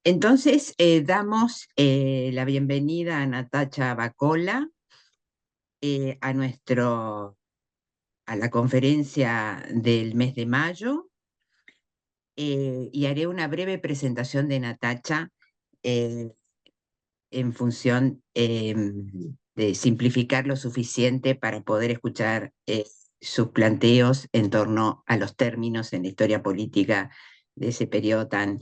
Entonces, damos la bienvenida a Natacha Bacola a a la conferencia del mes de mayo, y haré una breve presentación de Natacha eh, en función de simplificar lo suficiente para poder escuchar sus planteos en torno a los términos en la historia política de ese periodo tan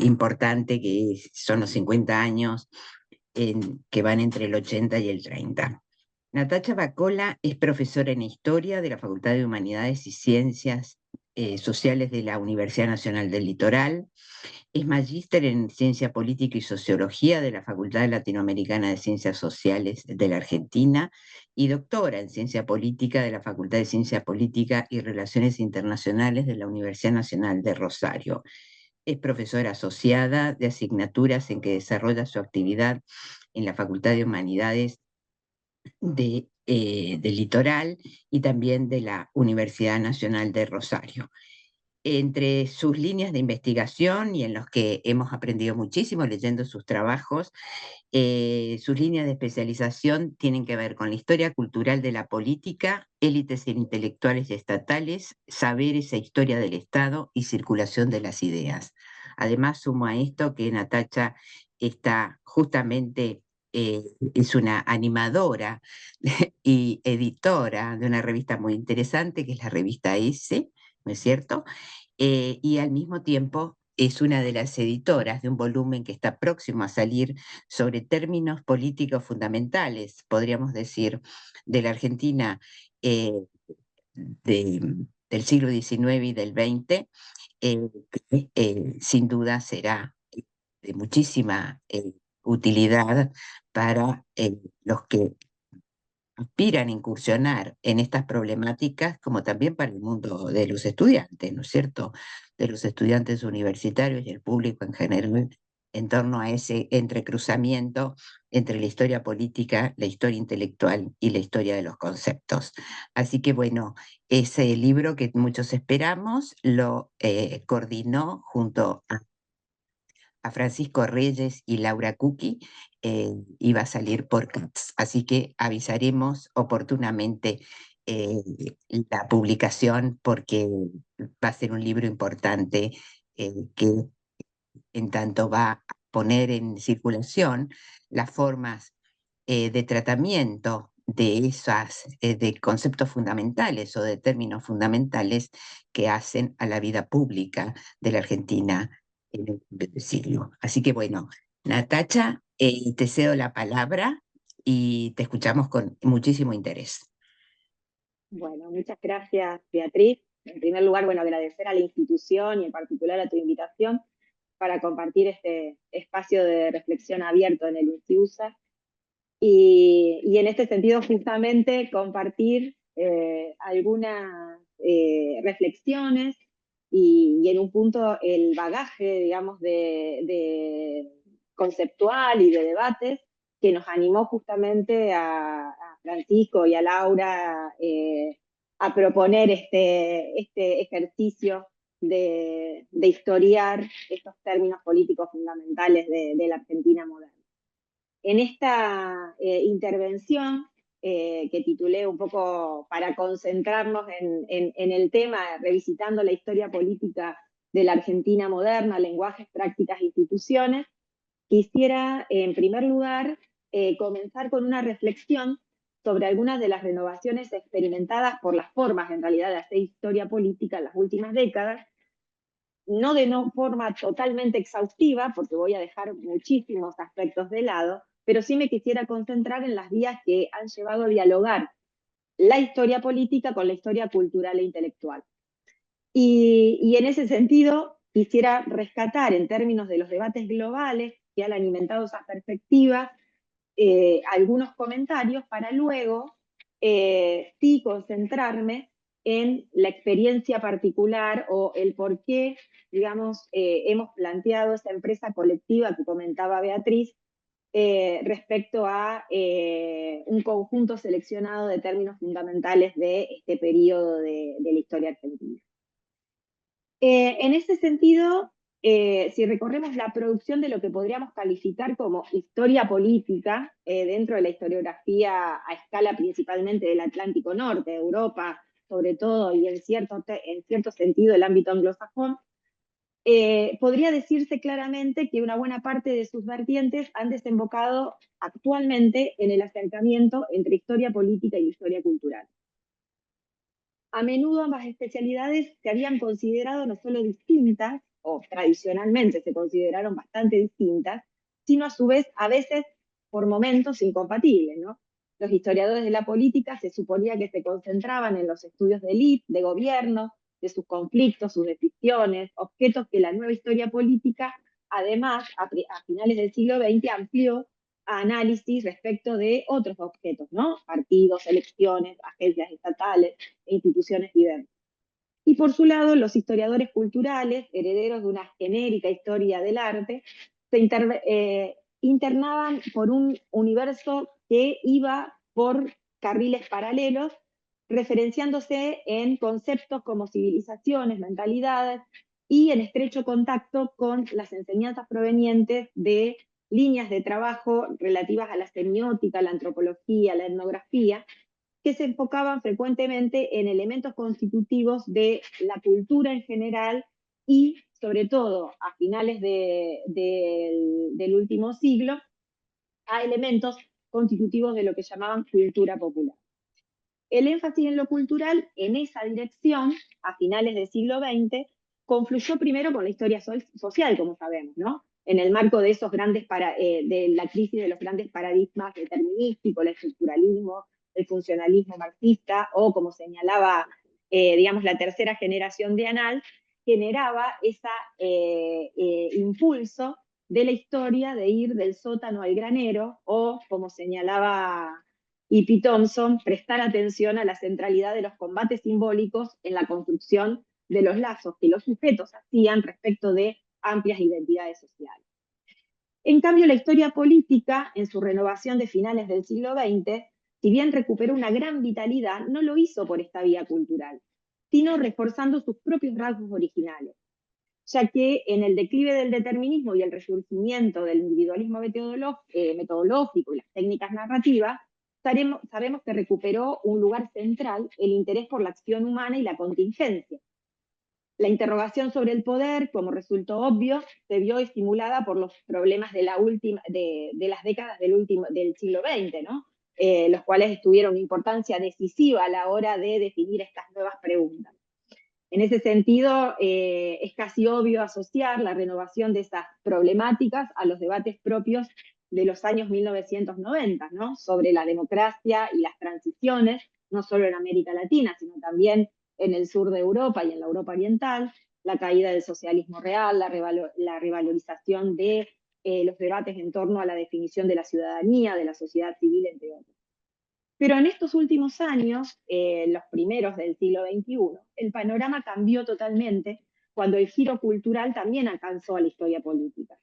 importante que son los 50 años que van entre el 80 y el 30. Natacha Bacola es profesora en Historia de la Facultad de Humanidades y Ciencias Sociales de la Universidad Nacional del Litoral. Es magíster en Ciencia Política y Sociología de la Facultad Latinoamericana de Ciencias Sociales de la Argentina y doctora en Ciencia Política de la Facultad de Ciencia Política y Relaciones Internacionales de la Universidad Nacional de Rosario. Es profesora asociada de asignaturas en que desarrolla su actividad en la Facultad de Humanidades del Litoral y también de la Universidad Nacional de Rosario. Entre sus líneas de investigación y en los que hemos aprendido muchísimo leyendo sus trabajos, sus líneas de especialización tienen que ver con la historia cultural de la política, élites intelectuales y estatales, saberes e historia del Estado y circulación de las ideas. Además, sumo a esto que Natacha está justamente, es una animadora y editora de una revista muy interesante que es la revista S, ¿no es cierto? Y al mismo tiempo es una de las editoras de un volumen que está próximo a salir sobre términos políticos fundamentales, podríamos decir, de la Argentina eh, del siglo XIX y del XX, que sin duda será de muchísima utilidad para los que aspiran a incursionar en estas problemáticas, como también para el mundo de los estudiantes, ¿no es cierto? De los estudiantes universitarios y el público en general, en torno a ese entrecruzamiento entre la historia política, la historia intelectual y la historia de los conceptos. Así que bueno, ese libro que muchos esperamos lo coordinó junto a Francisco Reyes y Laura Cuqui, iba a salir por CATS. Así que avisaremos oportunamente eh, la publicación porque va a ser un libro importante que en tanto va a poner en circulación las formas de tratamiento de esas de conceptos fundamentales o de términos fundamentales que hacen a la vida pública de la Argentina en el siglo. Así que bueno, Natacha, te cedo la palabra y te escuchamos con muchísimo interés. Bueno, muchas gracias, Beatriz. En primer lugar, bueno, agradecer a la institución y en particular a tu invitación para compartir este espacio de reflexión abierto en el INSTIUSA. Y en este sentido, justamente, compartir algunas reflexiones y en un punto el bagaje, digamos, de conceptual y de debates que nos animó justamente a Francisco y a Laura a proponer este ejercicio de historiar estos términos políticos fundamentales de la Argentina moderna. En esta intervención que titulé un poco para concentrarnos en el tema, revisitando la historia política de la Argentina moderna, lenguajes, prácticas, instituciones, quisiera en primer lugar comenzar con una reflexión sobre algunas de las renovaciones experimentadas por las formas en realidad de hacer historia política en las últimas décadas, no de no forma totalmente exhaustiva, porque voy a dejar muchísimos aspectos de lado, pero sí me quisiera concentrar en las vías que han llevado a dialogar la historia política con la historia cultural e intelectual. Y en ese sentido, quisiera rescatar en términos de los debates globales que han alimentado esas perspectivas, algunos comentarios para luego sí concentrarme en la experiencia particular o el por qué, digamos, hemos planteado esa empresa colectiva que comentaba Beatriz respecto a un conjunto seleccionado de términos fundamentales de este periodo de la historia argentina. En ese sentido, si recorremos la producción de lo que podríamos calificar como historia política, dentro de la historiografía a escala principalmente del Atlántico Norte, Europa sobre todo, y en cierto sentido el ámbito anglosajón, podría decirse claramente que una buena parte de sus vertientes han desembocado actualmente en el acercamiento entre historia política y historia cultural. A menudo ambas especialidades se habían considerado no solo distintas, o tradicionalmente se consideraron bastante distintas, sino a su vez, a veces, por momentos incompatibles, ¿no? Los historiadores de la política se suponía que se concentraban en los estudios de élite, de gobierno, de sus conflictos, sus decisiones, objetos que la nueva historia política, además, a finales del siglo XX, amplió a análisis respecto de otros objetos, ¿no? Partidos, elecciones, agencias estatales e instituciones diversas. Y por su lado, los historiadores culturales, herederos de una genérica historia del arte, se internaban por un universo que iba por carriles paralelos, referenciándose en conceptos como civilizaciones, mentalidades, y en estrecho contacto con las enseñanzas provenientes de líneas de trabajo relativas a la semiótica, la antropología, la etnografía, que se enfocaban frecuentemente en elementos constitutivos de la cultura en general y, sobre todo, a finales del último siglo, a elementos constitutivos de lo que llamaban cultura popular. El énfasis en lo cultural, en esa dirección, a finales del siglo XX, confluyó primero con la historia social, como sabemos, ¿no? En el marco de esos de la crisis de los grandes paradigmas determinísticos, el estructuralismo, el funcionalismo marxista, o como señalaba, digamos, la tercera generación de Anal, generaba ese impulso de la historia de ir del sótano al granero, o como señalaba y P. Thompson, prestar atención a la centralidad de los combates simbólicos en la construcción de los lazos que los sujetos hacían respecto de amplias identidades sociales. En cambio, la historia política, en su renovación de finales del siglo XX, si bien recuperó una gran vitalidad, no lo hizo por esta vía cultural, sino reforzando sus propios rasgos originales, ya que en el declive del determinismo y el resurgimiento del individualismo metodológico y las técnicas narrativas, sabemos que recuperó un lugar central el interés por la acción humana y la contingencia. La interrogación sobre el poder, como resultó obvio, se vio estimulada por los problemas de las décadas del siglo XX, ¿no? Los cuales tuvieron importancia decisiva a la hora de definir estas nuevas preguntas. En ese sentido, es casi obvio asociar la renovación de esas problemáticas a los debates propios de los años 1990, ¿no? Sobre la democracia y las transiciones, no solo en América Latina, sino también en el sur de Europa y en la Europa oriental, la caída del socialismo real, la revalorización de los debates en torno a la definición de la ciudadanía, de la sociedad civil, entre otros. Pero en estos últimos años, los primeros del siglo XXI, el panorama cambió totalmente cuando el giro cultural también alcanzó a la historia política.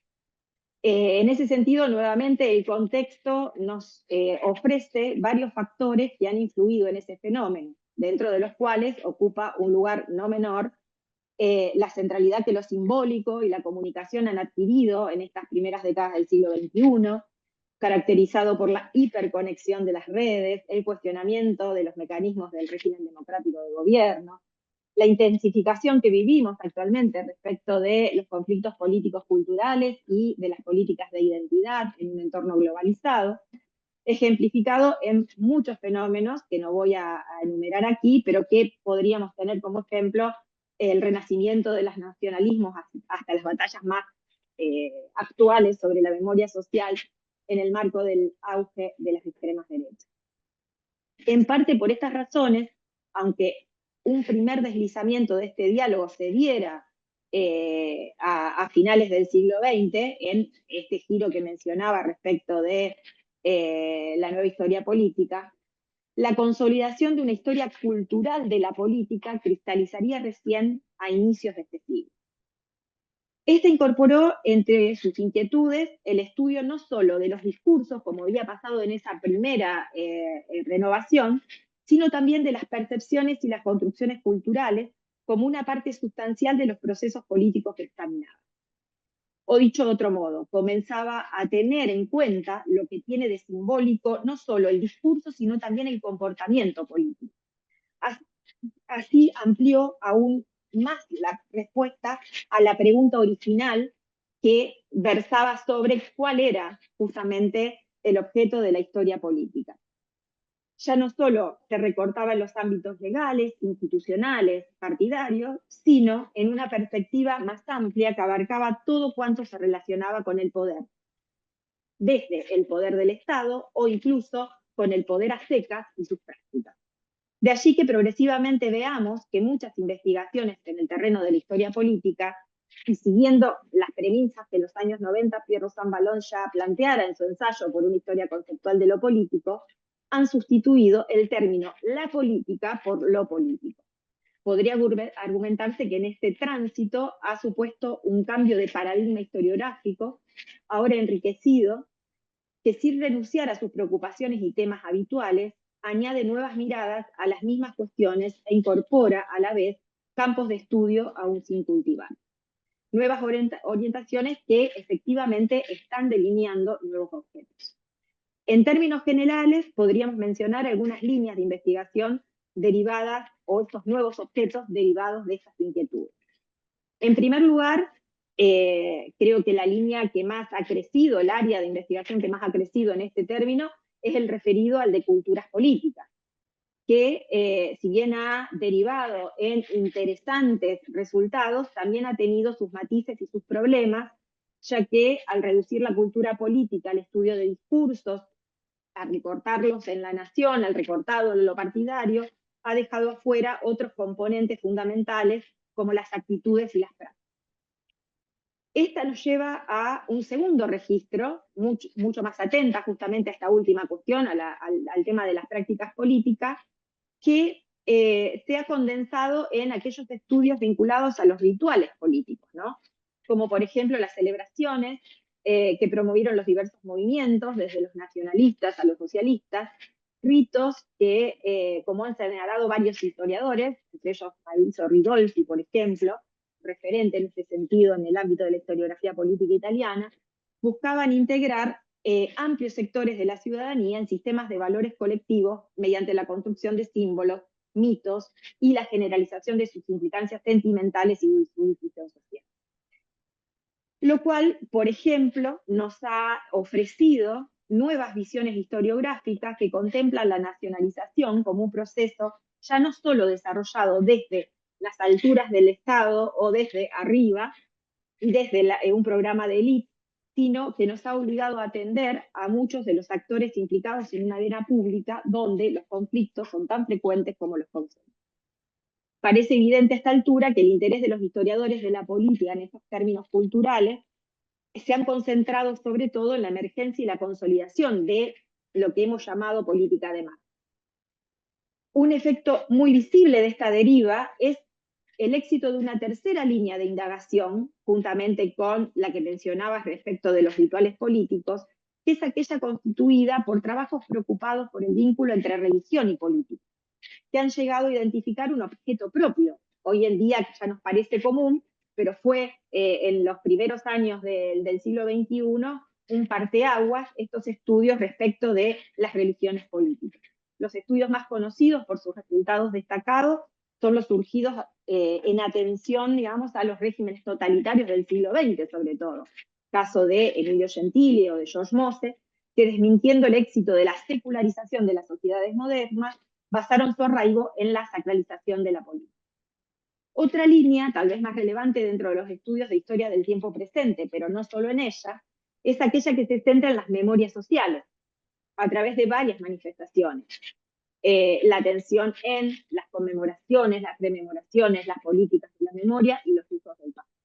En ese sentido, nuevamente, el contexto nos ofrece varios factores que han influido en ese fenómeno, dentro de los cuales ocupa un lugar no menor la centralidad que lo simbólico y la comunicación han adquirido en estas primeras décadas del siglo XXI, caracterizado por la hiperconexión de las redes, el cuestionamiento de los mecanismos del régimen democrático de gobierno, la intensificación que vivimos actualmente respecto de los conflictos políticos culturales y de las políticas de identidad en un entorno globalizado, ejemplificado en muchos fenómenos que no voy a enumerar aquí, pero que podríamos tener como ejemplo el renacimiento de los nacionalismos hasta las batallas más actuales sobre la memoria social en el marco del auge de las extremas derechas. En parte por estas razones, aunque un primer deslizamiento de este diálogo se diera a finales del siglo XX, en este giro que mencionaba respecto de la nueva historia política, la consolidación de una historia cultural de la política cristalizaría recién a inicios de este siglo. Esta incorporó entre sus inquietudes el estudio no solo de los discursos, como había pasado en esa primera renovación, sino también de las percepciones y las construcciones culturales como una parte sustancial de los procesos políticos que examinaba. O dicho de otro modo, comenzaba a tener en cuenta lo que tiene de simbólico no solo el discurso, sino también el comportamiento político. Así amplió aún más la respuesta a la pregunta original que versaba sobre cuál era justamente el objeto de la historia política. Ya no solo se recortaba en los ámbitos legales, institucionales, partidarios, sino en una perspectiva más amplia que abarcaba todo cuanto se relacionaba con el poder, desde el poder del Estado o incluso con el poder a secas y sus prácticas. De allí que progresivamente veamos que muchas investigaciones en el terreno de la historia política, y siguiendo las premisas que en los años 90 Pierre Rosanvallon ya planteara en su ensayo por una historia conceptual de lo político, han sustituido el término la política por lo político. Podría argumentarse que en este tránsito ha supuesto un cambio de paradigma historiográfico, ahora enriquecido, que sin renunciar a sus preocupaciones y temas habituales, añade nuevas miradas a las mismas cuestiones e incorpora a la vez campos de estudio aún sin cultivar. Nuevas orientaciones que efectivamente están delineando nuevos objetos. En términos generales, podríamos mencionar algunas líneas de investigación derivadas o estos nuevos objetos derivados de estas inquietudes. En primer lugar, creo que la línea que más ha crecido, el área de investigación que más ha crecido en este término, es el referido al de culturas políticas, que si bien ha derivado en interesantes resultados, también ha tenido sus matices y sus problemas, ya que al reducir la cultura política al estudio de discursos, al recortarlos en la nación, al recortado en lo partidario, ha dejado afuera otros componentes fundamentales como las actitudes y las prácticas. Esta nos lleva a un segundo registro, mucho más atenta justamente a esta última cuestión, al tema de las prácticas políticas, que se ha condensado en aquellos estudios vinculados a los rituales políticos, ¿no? Como por ejemplo las celebraciones que promovieron los diversos movimientos, desde los nacionalistas a los socialistas, ritos que, como han señalado varios historiadores, entre ellos Maurizio Ridolfi, por ejemplo, referente en este sentido en el ámbito de la historiografía política italiana, buscaban integrar amplios sectores de la ciudadanía en sistemas de valores colectivos mediante la construcción de símbolos, mitos y la generalización de sus implicancias sentimentales y su difusión social. Lo cual, por ejemplo, nos ha ofrecido nuevas visiones historiográficas que contemplan la nacionalización como un proceso ya no solo desarrollado desde las alturas del Estado o desde arriba, y desde un programa de élite, sino que nos ha obligado a atender a muchos de los actores implicados en una arena pública donde los conflictos son tan frecuentes como los consensos. Parece evidente a esta altura que el interés de los historiadores de la política en estos términos culturales se han concentrado sobre todo en la emergencia y la consolidación de lo que hemos llamado política de masa. Un efecto muy visible de esta deriva es el éxito de una tercera línea de indagación, juntamente con la que mencionabas respecto de los rituales políticos, que es aquella constituida por trabajos preocupados por el vínculo entre religión y política, que han llegado a identificar un objeto propio. Hoy en día ya nos parece común, pero fue en los primeros años del siglo XXI un parteaguas estos estudios respecto de las religiones políticas. Los estudios más conocidos por sus resultados destacados son los surgidos en atención, digamos, a los regímenes totalitarios del siglo XX, sobre todo. Caso de Emilio Gentili o de George Mosse, que desmintiendo el éxito de la secularización de las sociedades modernas, basaron su arraigo en la sacralización de la política. Otra línea, tal vez más relevante dentro de los estudios de historia del tiempo presente, pero no solo en ella, es aquella que se centra en las memorias sociales, a través de varias manifestaciones. La atención en las conmemoraciones, las rememoraciones, las políticas de la memoria y los usos del pasado.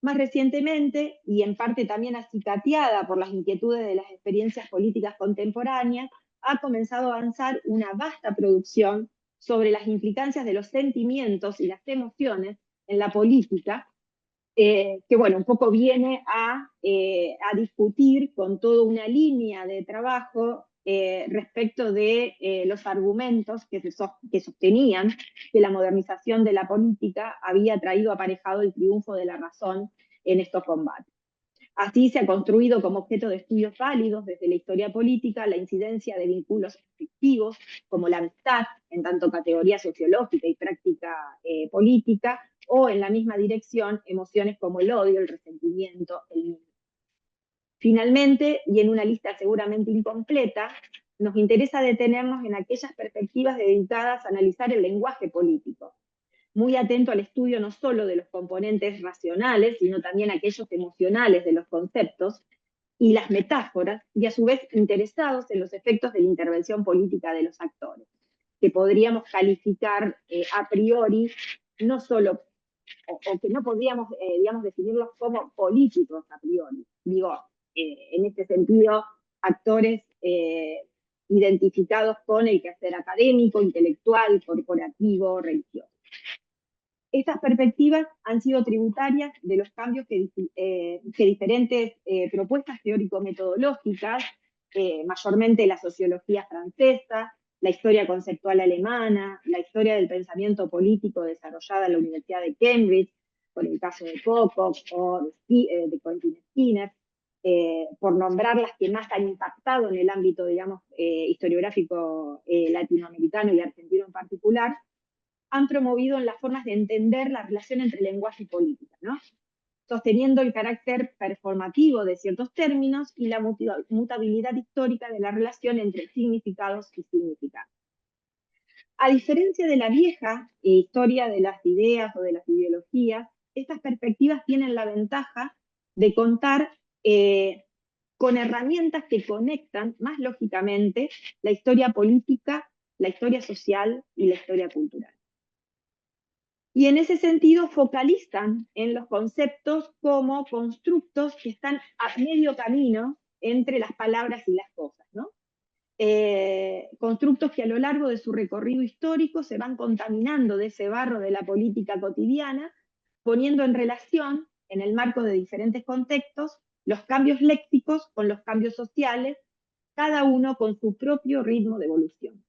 Más recientemente, y en parte también acicateada por las inquietudes de las experiencias políticas contemporáneas, ha comenzado a avanzar una vasta producción sobre las implicancias de los sentimientos y las emociones en la política, que bueno, un poco viene a discutir con toda una línea de trabajo respecto de los argumentos que sostenían que la modernización de la política había traído aparejado el triunfo de la razón en estos combates. Así se ha construido como objeto de estudios válidos desde la historia política la incidencia de vínculos afectivos, como la amistad, en tanto categoría sociológica y práctica política, o en la misma dirección, emociones como el odio, el resentimiento, el miedo. Finalmente, y en una lista seguramente incompleta, nos interesa detenernos en aquellas perspectivas dedicadas a analizar el lenguaje político, muy atento al estudio no solo de los componentes racionales, sino también aquellos emocionales de los conceptos y las metáforas, y a su vez interesados en los efectos de la intervención política de los actores, que podríamos calificar a priori no solo, o que no podríamos, digamos, definirlos como políticos a priori. Digo, en este sentido, actores identificados con el quehacer académico, intelectual, corporativo, religioso. Estas perspectivas han sido tributarias de los cambios que diferentes propuestas teórico-metodológicas, mayormente la sociología francesa, la historia conceptual alemana, la historia del pensamiento político desarrollada en la Universidad de Cambridge, por el caso de Pocock o de Quentin Skinner, por nombrar las que más han impactado en el ámbito, digamos, historiográfico latinoamericano y argentino en particular, han promovido en las formas de entender la relación entre lenguaje y política, ¿no? Sosteniendo el carácter performativo de ciertos términos y la mutabilidad histórica de la relación entre significados y significados. A diferencia de la vieja historia de las ideas o de las ideologías, estas perspectivas tienen la ventaja de contar con herramientas que conectan más lógicamente la historia política, la historia social y la historia cultural. Y en ese sentido focalizan en los conceptos como constructos que están a medio camino entre las palabras y las cosas, ¿no? Constructos que a lo largo de su recorrido histórico se van contaminando de ese barro de la política cotidiana, poniendo en relación, en el marco de diferentes contextos, los cambios léxicos con los cambios sociales, cada uno con su propio ritmo de evolución.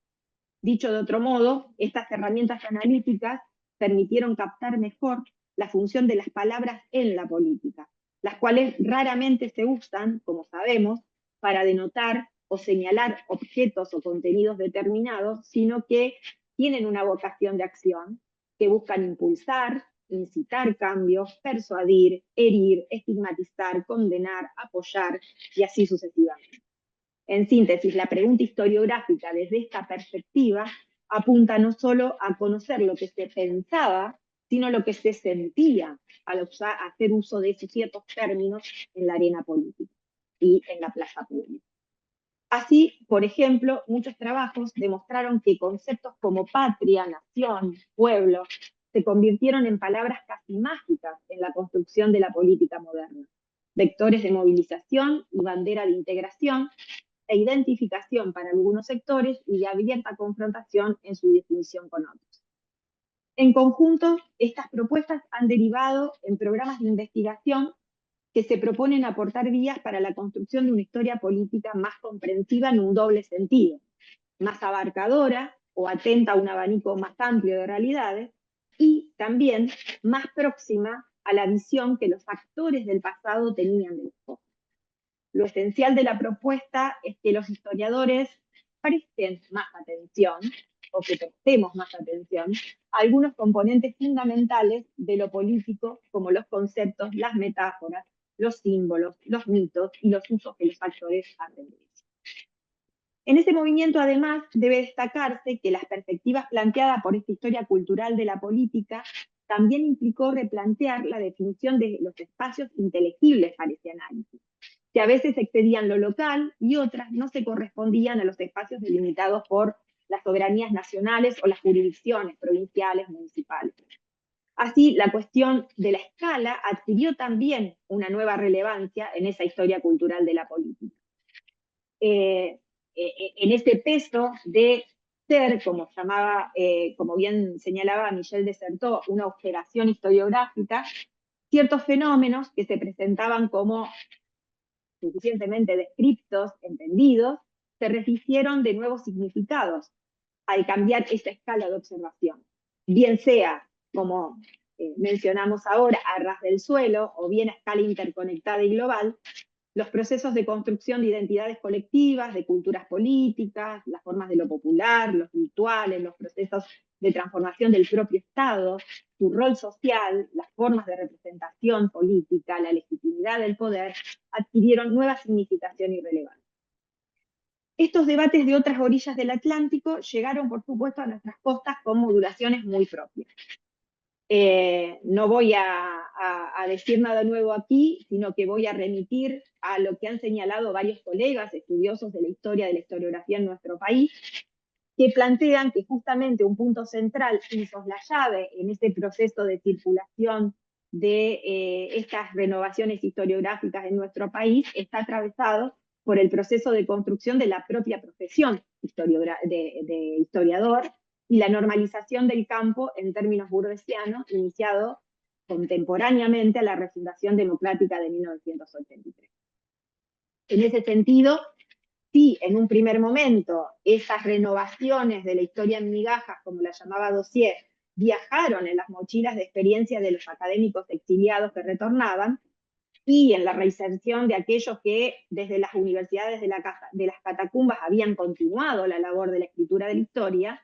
Dicho de otro modo, estas herramientas analíticas permitieron captar mejor la función de las palabras en la política, las cuales raramente se usan, como sabemos, para denotar o señalar objetos o contenidos determinados, sino que tienen una vocación de acción, que buscan impulsar, incitar cambios, persuadir, herir, estigmatizar, condenar, apoyar y así sucesivamente. En síntesis, la pregunta historiográfica desde esta perspectiva apunta no solo a conocer lo que se pensaba, sino lo que se sentía al hacer uso de esos ciertos términos en la arena política y en la plaza pública. Así, por ejemplo, muchos trabajos demostraron que conceptos como patria, nación, pueblo, se convirtieron en palabras casi mágicas en la construcción de la política moderna, vectores de movilización y bandera de integración, e identificación para algunos sectores y de abierta confrontación en su definición con otros. En conjunto, estas propuestas han derivado en programas de investigación que se proponen aportar vías para la construcción de una historia política más comprensiva en un doble sentido, más abarcadora o atenta a un abanico más amplio de realidades, y también más próxima a la visión que los actores del pasado tenían de las cosas. Lo esencial de la propuesta es que los historiadores presten más atención, o que prestemos más atención, a algunos componentes fundamentales de lo político, como los conceptos, las metáforas, los símbolos, los mitos y los usos que los actores hacen de ellos. En ese movimiento, además, debe destacarse que las perspectivas planteadas por esta historia cultural de la política también implicó replantear la definición de los espacios inteligibles para ese análisis, que a veces excedían lo local y otras no se correspondían a los espacios delimitados por las soberanías nacionales o las jurisdicciones provinciales, municipales. Así, la cuestión de la escala adquirió también una nueva relevancia en esa historia cultural de la política. En ese peso de ser, como bien señalaba Michel de Certeau, una observación historiográfica, ciertos fenómenos que se presentaban como suficientemente descriptos, entendidos, se rehicieron de nuevos significados al cambiar esa escala de observación. Bien sea, como mencionamos ahora, a ras del suelo, o bien a escala interconectada y global, los procesos de construcción de identidades colectivas, de culturas políticas, las formas de lo popular, los rituales, los procesos de transformación del propio Estado, su rol social, las formas de representación política, la legitimidad del poder, adquirieron nueva significación y relevancia. Estos debates de otras orillas del Atlántico llegaron, por supuesto, a nuestras costas con modulaciones muy propias. No voy a decir nada nuevo aquí, sino que voy a remitir a lo que han señalado varios colegas estudiosos de la historiografía en nuestro país, que plantean que justamente un punto central, insoslayable en este proceso de circulación de estas renovaciones historiográficas en nuestro país, está atravesado por el proceso de construcción de la propia profesión de historiador y la normalización del campo en términos burguesianos, iniciado contemporáneamente a la refundación democrática de 1983. En ese sentido, sí, en un primer momento, esas renovaciones de la historia en migajas, como la llamaba Dossier, viajaron en las mochilas de experiencia de los académicos exiliados que retornaban, y en la reinserción de aquellos que desde las universidades de las catacumbas habían continuado la labor de la escritura de la historia.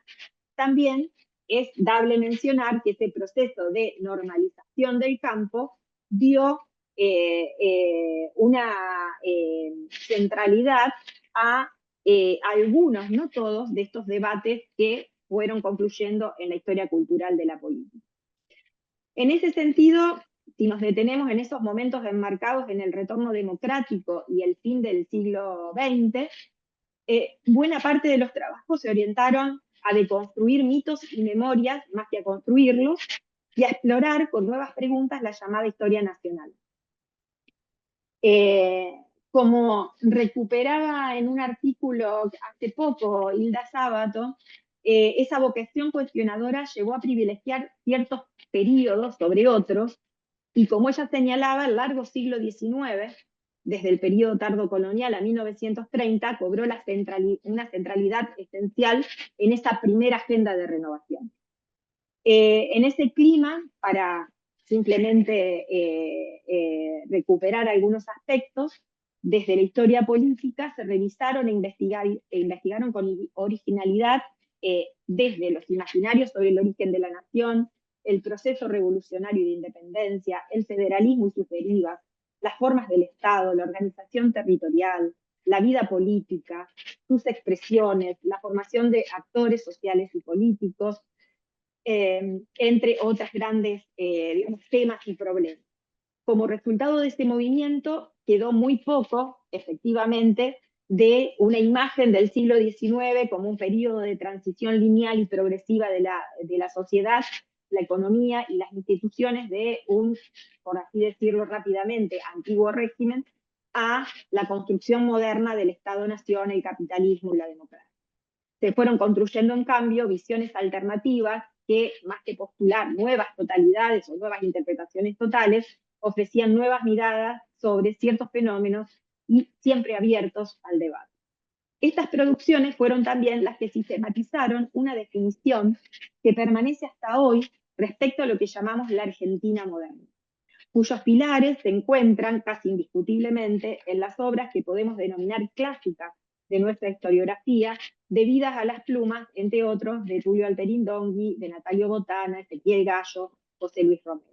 También es dable mencionar que ese proceso de normalización del campo dio una centralidad a algunos, no todos, de estos debates que fueron concluyendo en la historia cultural de la política. En ese sentido, si nos detenemos en esos momentos enmarcados en el retorno democrático y el fin del siglo XX, buena parte de los trabajos se orientaron a deconstruir mitos y memorias más que a construirlos, y a explorar con nuevas preguntas la llamada historia nacional. Como recuperaba en un artículo hace poco Hilda Sábato, esa vocación cuestionadora llevó a privilegiar ciertos periodos sobre otros, y como ella señalaba, el largo siglo XIX, desde el periodo tardocolonial a 1930, cobró una centralidad esencial en esa primera agenda de renovación. En ese clima, para simplemente recuperar algunos aspectos, desde la historia política se revisaron e investigaron con originalidad desde los imaginarios sobre el origen de la nación, el proceso revolucionario de independencia, el federalismo y sus derivas, las formas del Estado, la organización territorial, la vida política, sus expresiones, la formación de actores sociales y políticos, entre otras grandes digamos, temas y problemas. Como resultado de este movimiento quedó muy poco, efectivamente, de una imagen del siglo XIX como un periodo de transición lineal y progresiva de la sociedad, la economía y las instituciones de un, por así decirlo rápidamente, antiguo régimen, a la construcción moderna del Estado-Nación, el capitalismo y la democracia. Se fueron construyendo, en cambio, visiones alternativas que, más que postular nuevas totalidades o nuevas interpretaciones totales, ofrecían nuevas miradas sobre ciertos fenómenos y siempre abiertos al debate. Estas producciones fueron también las que sistematizaron una definición que permanece hasta hoy respecto a lo que llamamos la Argentina moderna, cuyos pilares se encuentran casi indiscutiblemente en las obras que podemos denominar clásicas de nuestra historiografía, debidas a las plumas, entre otros, de Tulio Alterín Dongui, de Natalio Botana, Ezequiel Gallo, José Luis Romero.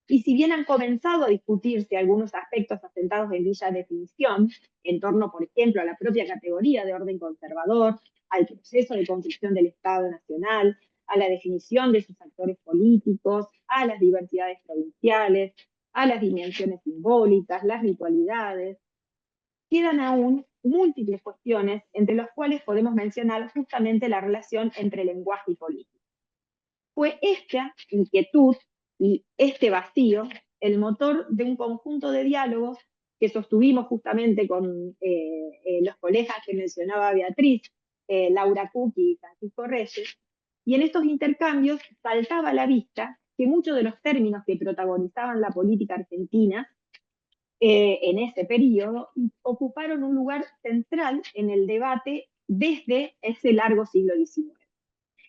Y si bien han comenzado a discutirse algunos aspectos asentados en dicha definición, en torno, por ejemplo, a la propia categoría de orden conservador, al proceso de construcción del Estado Nacional, a la definición de sus actores políticos, a las diversidades provinciales, a las dimensiones simbólicas, las ritualidades, quedan aún múltiples cuestiones, entre las cuales podemos mencionar justamente la relación entre lenguaje y política. Fue esta inquietud y este vacío el motor de un conjunto de diálogos que sostuvimos justamente con los colegas que mencionaba Beatriz, Laura Cook y Francisco Reyes, y en estos intercambios saltaba a la vista que muchos de los términos que protagonizaban la política argentina en ese periodo ocuparon un lugar central en el debate desde ese largo siglo XIX.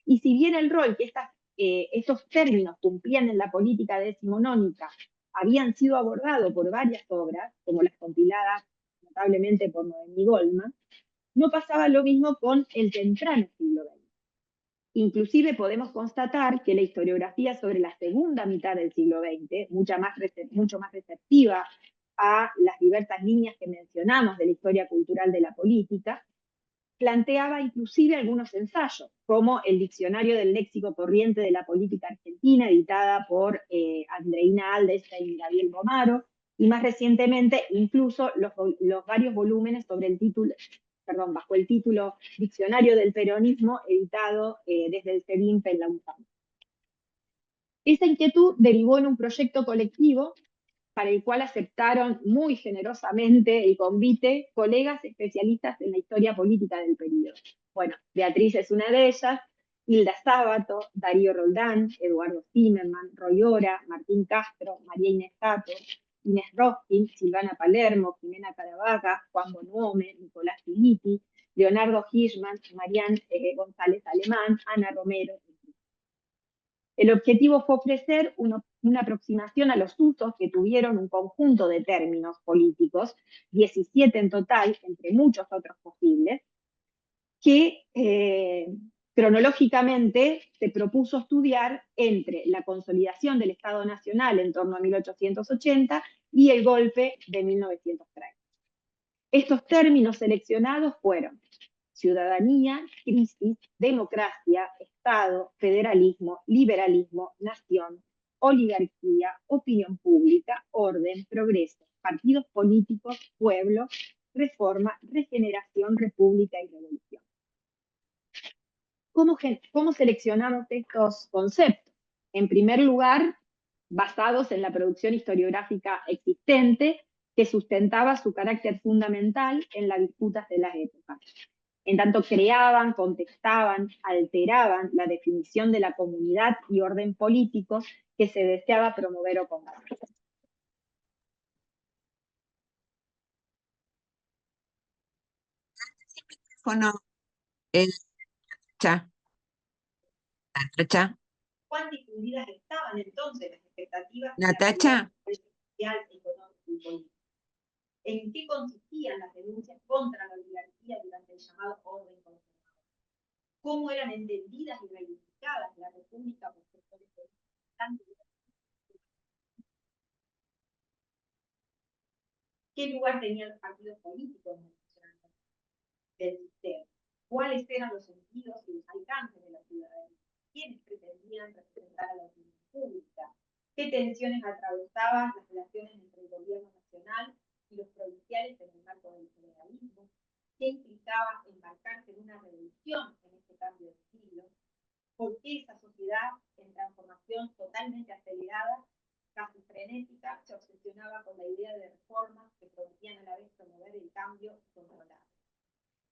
Y si bien el rol que estas esos términos cumplían en la política decimonónica, habían sido abordados por varias obras, como las compiladas notablemente por Noemí Goldman, no pasaba lo mismo con el temprano siglo XX. Inclusive podemos constatar que la historiografía sobre la segunda mitad del siglo XX, mucho más receptiva a las diversas líneas que mencionamos de la historia cultural de la política, planteaba inclusive algunos ensayos, como el Diccionario del Léxico Corriente de la Política Argentina, editada por Andreina Aldestein y Gabriel Bomaro, y más recientemente incluso los varios volúmenes sobre el título, bajo el título Diccionario del Peronismo, editado desde el CEDINPE en la UNCAM. Esa inquietud derivó en un proyecto colectivo para el cual aceptaron muy generosamente el convite colegas especialistas en la historia política del periodo. Bueno, Beatriz es una de ellas, Hilda Sábato, Darío Roldán, Eduardo Zimmerman, Roy Ora, Martín Castro, María Inés Tato, Inés Roskin, Silvana Palermo, Jimena Caravaca, Juan Bonuome, Nicolás Filippi, Leonardo Hirschman, Marián González Alemán, Ana Romero. El objetivo fue ofrecer una aproximación a los usos que tuvieron un conjunto de términos políticos, 17 en total, entre muchos otros posibles, que cronológicamente se propuso estudiar entre la consolidación del Estado Nacional en torno a 1880 y el golpe de 1930. Estos términos seleccionados fueron ciudadanía, crisis, democracia, Estado, federalismo, liberalismo, nación, oligarquía, opinión pública, orden, progreso, partidos políticos, pueblo, reforma, regeneración, república y revolución. ¿Cómo seleccionamos estos conceptos? En primer lugar, basados en la producción historiográfica existente, que sustentaba su carácter fundamental en las disputas de la época. En tanto creaban, contestaban, alteraban la definición de la comunidad y orden político que se deseaba promover o combatir. Bueno, Natacha, Natacha, ¿Cuán difundidas estaban entonces las expectativas de la Natacha, social, económica y política? ¿En qué consistían las denuncias contra la oligarquía durante el llamado orden conservador? ¿Cómo eran entendidas y reivindicadas la república por sectores políticos? ¿Qué lugar tenían los partidos políticos en el funcionamiento del sistema? ¿Cuáles eran los sentidos y los alcances de la ciudadanía? ¿Quiénes pretendían representar a la opinión pública? ¿Qué tensiones atravesaban las relaciones entre el gobierno nacional y los provinciales en el marco del federalismo? ¿Qué implicaba embarcarse en una revolución en este cambio de siglo? ¿Por qué esa sociedad en transformación totalmente acelerada, casi frenética, se obsesionaba con la idea de reformas que prometían a la vez promover el cambio y controlar?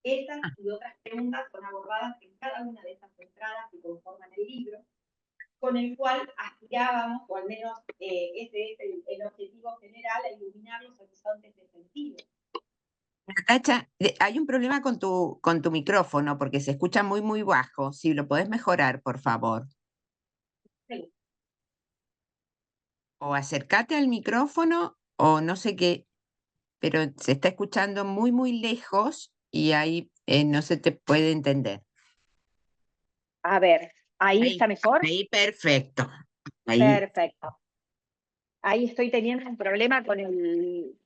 Estas y otras preguntas son abordadas en cada una de estas entradas que conforman el libro, con el cual aspirábamos, o al menos ese es el objetivo general, a iluminar los horizontes de sentido. Natacha, hay un problema con tu micrófono porque se escucha muy, muy bajo. Si lo podés mejorar, por favor. Sí. O acércate al micrófono o no sé qué, pero se está escuchando muy, muy lejos y ahí no se te puede entender. A ver, ¿ahí Ahí, está mejor? ahí perfecto. Ahí. Perfecto. Ahí estoy teniendo un problema con el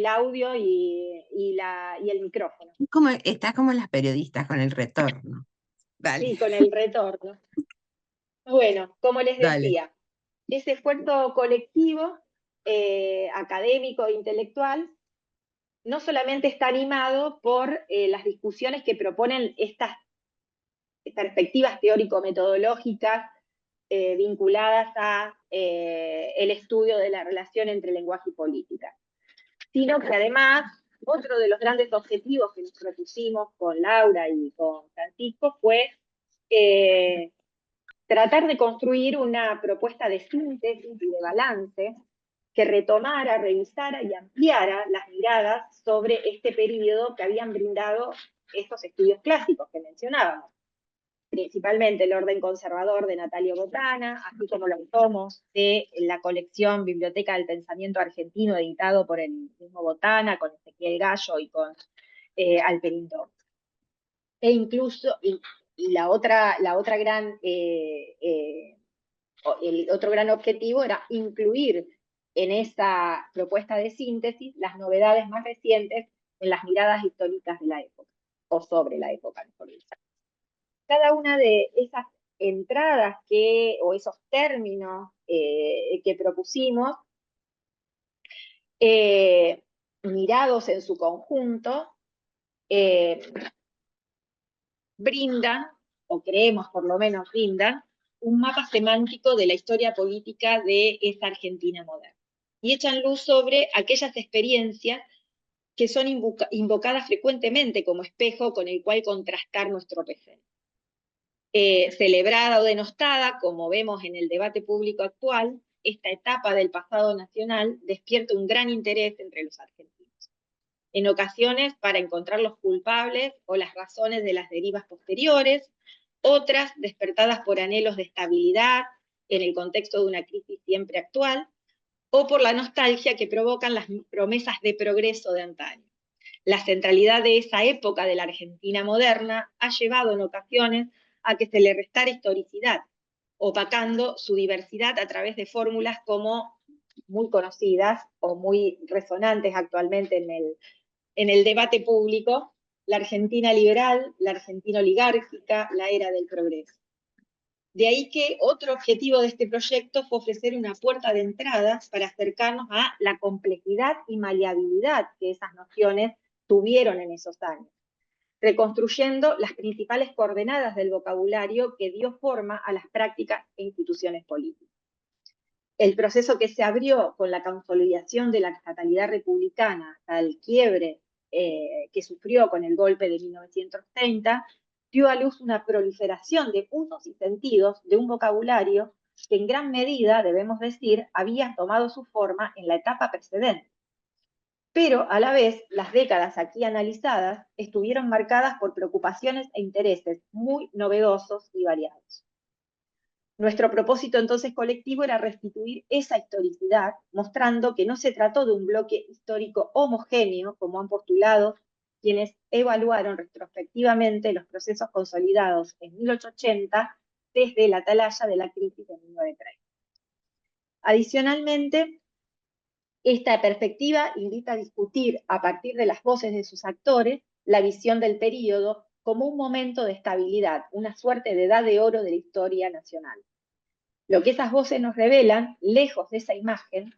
audio y el micrófono. Estás como las periodistas con el retorno. Dale, Sí, con el retorno. Bueno, como les dale. decía, ese esfuerzo colectivo, académico e intelectual, no solamente está animado por las discusiones que proponen estas perspectivas teórico-metodológicas vinculadas a el estudio de la relación entre lenguaje y política, sino que además otro de los grandes objetivos que nos propusimos con Laura y con Francisco fue tratar de construir una propuesta de síntesis y de balance que retomara, revisara y ampliara las miradas sobre este periodo que habían brindado estos estudios clásicos que mencionábamos, principalmente el orden conservador de Natalio Botana, así como los tomos de la colección Biblioteca del Pensamiento Argentino, editado por el mismo Botana, con Ezequiel Gallo y con Alperindo. E incluso, y la otra gran, el otro gran objetivo era incluir en esa propuesta de síntesis las novedades más recientes en las miradas históricas de la época, o sobre la época, mejor dicho. Cada una de esas entradas o esos términos que propusimos, mirados en su conjunto, brindan, o creemos por lo menos brindan, un mapa semántico de la historia política de esa Argentina moderna. Y echan luz sobre aquellas experiencias que son invocadas frecuentemente como espejo con el cual contrastar nuestro presente. Celebrada o denostada, como vemos en el debate público actual, esta etapa del pasado nacional despierta un gran interés entre los argentinos. En ocasiones para encontrar los culpables o las razones de las derivas posteriores, otras despertadas por anhelos de estabilidad en el contexto de una crisis siempre actual, o por la nostalgia que provocan las promesas de progreso de antaño. La centralidad de esa época de la Argentina moderna ha llevado en ocasiones a que se le restara historicidad, opacando su diversidad a través de fórmulas como muy conocidas o muy resonantes actualmente en el debate público, la Argentina liberal, la Argentina oligárquica, la era del progreso. De ahí que otro objetivo de este proyecto fue ofrecer una puerta de entrada para acercarnos a la complejidad y maleabilidad que esas nociones tuvieron en esos años, reconstruyendo las principales coordenadas del vocabulario que dio forma a las prácticas e instituciones políticas. El proceso que se abrió con la consolidación de la estatalidad republicana hasta el quiebre que sufrió con el golpe de 1930, dio a luz una proliferación de usos y sentidos de un vocabulario que en gran medida, debemos decir, había tomado su forma en la etapa precedente. Pero a la vez, las décadas aquí analizadas estuvieron marcadas por preocupaciones e intereses muy novedosos y variados. Nuestro propósito entonces colectivo era restituir esa historicidad, mostrando que no se trató de un bloque histórico homogéneo, como han postulado quienes evaluaron retrospectivamente los procesos consolidados en 1880 desde la atalaya de la crisis de 1930. Adicionalmente, esta perspectiva invita a discutir, a partir de las voces de sus actores, la visión del período como un momento de estabilidad, una suerte de edad de oro de la historia nacional. Lo que esas voces nos revelan, lejos de esa imagen,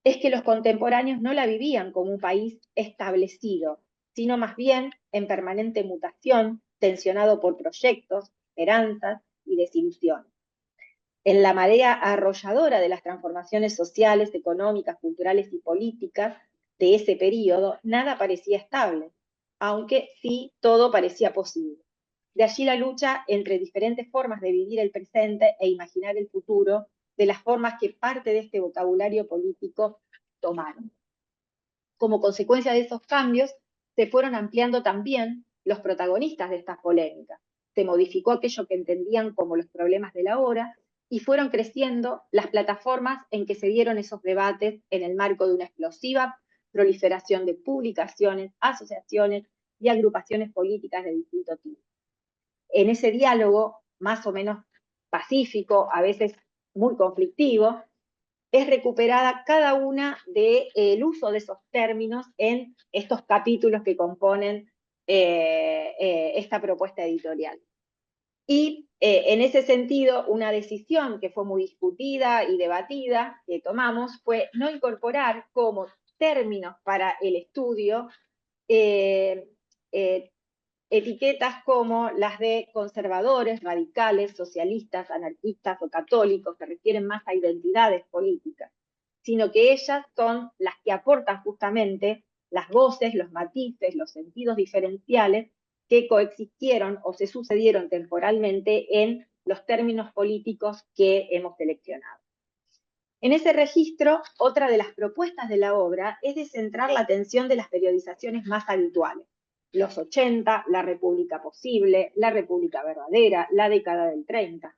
es que los contemporáneos no la vivían como un país establecido, sino más bien en permanente mutación, tensionado por proyectos, esperanzas y desilusiones. En la marea arrolladora de las transformaciones sociales, económicas, culturales y políticas de ese periodo, nada parecía estable, aunque sí todo parecía posible. De allí la lucha entre diferentes formas de vivir el presente e imaginar el futuro, de las formas que parte de este vocabulario político tomaron. Como consecuencia de esos cambios, se fueron ampliando también los protagonistas de estas polémicas. Se modificó aquello que entendían como los problemas de la hora y fueron creciendo las plataformas en que se dieron esos debates en el marco de una explosiva proliferación de publicaciones, asociaciones y agrupaciones políticas de distinto tipo. En ese diálogo, más o menos pacífico, a veces muy conflictivo, es recuperada cada una del uso de esos términos en estos capítulos que componen esta propuesta editorial. Y en ese sentido, una decisión que fue muy discutida y debatida que tomamos fue no incorporar como términos para el estudio etiquetas como las de conservadores, radicales, socialistas, anarquistas o católicos, que refieren más a identidades políticas, sino que ellas son las que aportan justamente las voces, los matices, los sentidos diferenciales que coexistieron o se sucedieron temporalmente en los términos políticos que hemos seleccionado. En ese registro, otra de las propuestas de la obra es de centrar la atención de las periodizaciones más habituales. Los 80, la República posible, la República verdadera, la década del 30.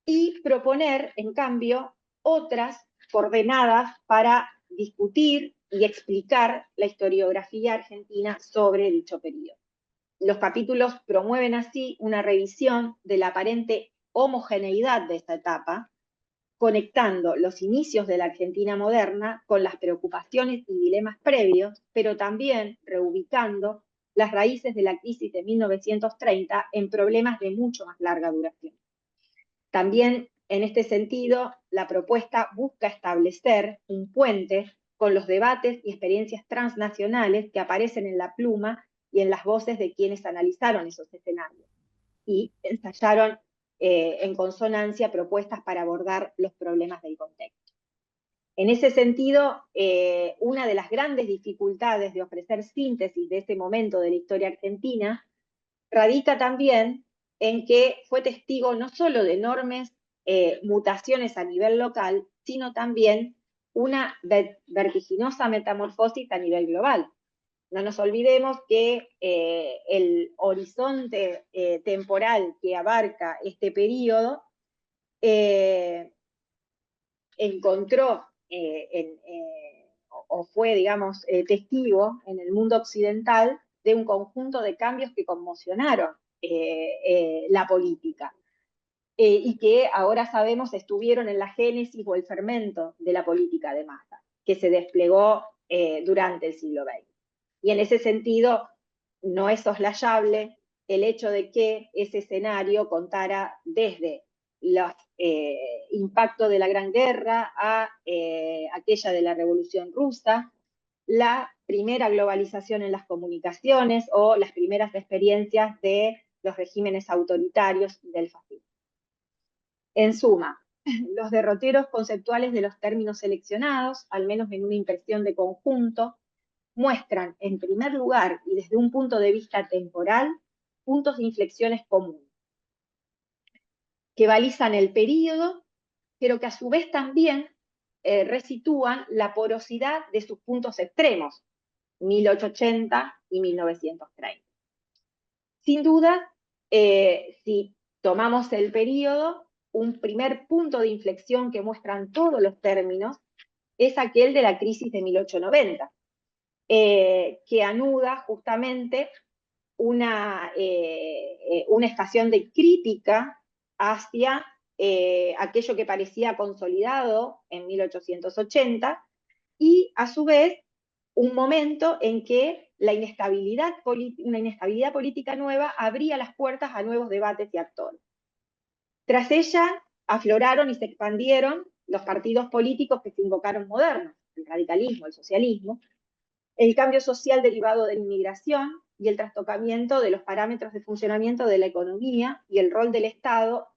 Y proponer, en cambio, otras coordenadas para discutir y explicar la historiografía argentina sobre dicho periodo. Los capítulos promueven así una revisión de la aparente homogeneidad de esta etapa, conectando los inicios de la Argentina moderna con las preocupaciones y dilemas previos, pero también reubicando las raíces de la crisis de 1930 en problemas de mucho más larga duración. También, en este sentido, la propuesta busca establecer un puente con los debates y experiencias transnacionales que aparecen en la pluma y en las voces de quienes analizaron esos escenarios y ensayaron en consonancia propuestas para abordar los problemas del contexto. En ese sentido, una de las grandes dificultades de ofrecer síntesis de ese momento de la historia argentina radica también en que fue testigo no solo de enormes mutaciones a nivel local, sino también una vertiginosa metamorfosis a nivel global. No nos olvidemos que el horizonte temporal que abarca este periodo encontró o fue, digamos, testigo en el mundo occidental de un conjunto de cambios que conmocionaron la política y que ahora sabemos estuvieron en la génesis o el fermento de la política de masa, que se desplegó durante el siglo XX. Y en ese sentido, no es soslayable el hecho de que ese escenario contara desde los impactos de la Gran Guerra a aquella de la Revolución Rusa, la primera globalización en las comunicaciones o las primeras experiencias de los regímenes autoritarios del fascismo. En suma, los derroteros conceptuales de los términos seleccionados, al menos en una impresión de conjunto, muestran, en primer lugar, y desde un punto de vista temporal, puntos de inflexiones comunes, que balizan el período, pero que a su vez también resitúan la porosidad de sus puntos extremos, 1880 y 1930. Sin duda, si tomamos el período, un primer punto de inflexión que muestran todos los términos es aquel de la crisis de 1890, que anuda justamente una estación de crítica hacia aquello que parecía consolidado en 1880 y a su vez un momento en que una inestabilidad política nueva abría las puertas a nuevos debates y actores. Tras ella afloraron y se expandieron los partidos políticos que se invocaron modernos, el radicalismo, el socialismo, el cambio social derivado de la inmigración y el trastocamiento de los parámetros de funcionamiento de la economía y el rol del Estado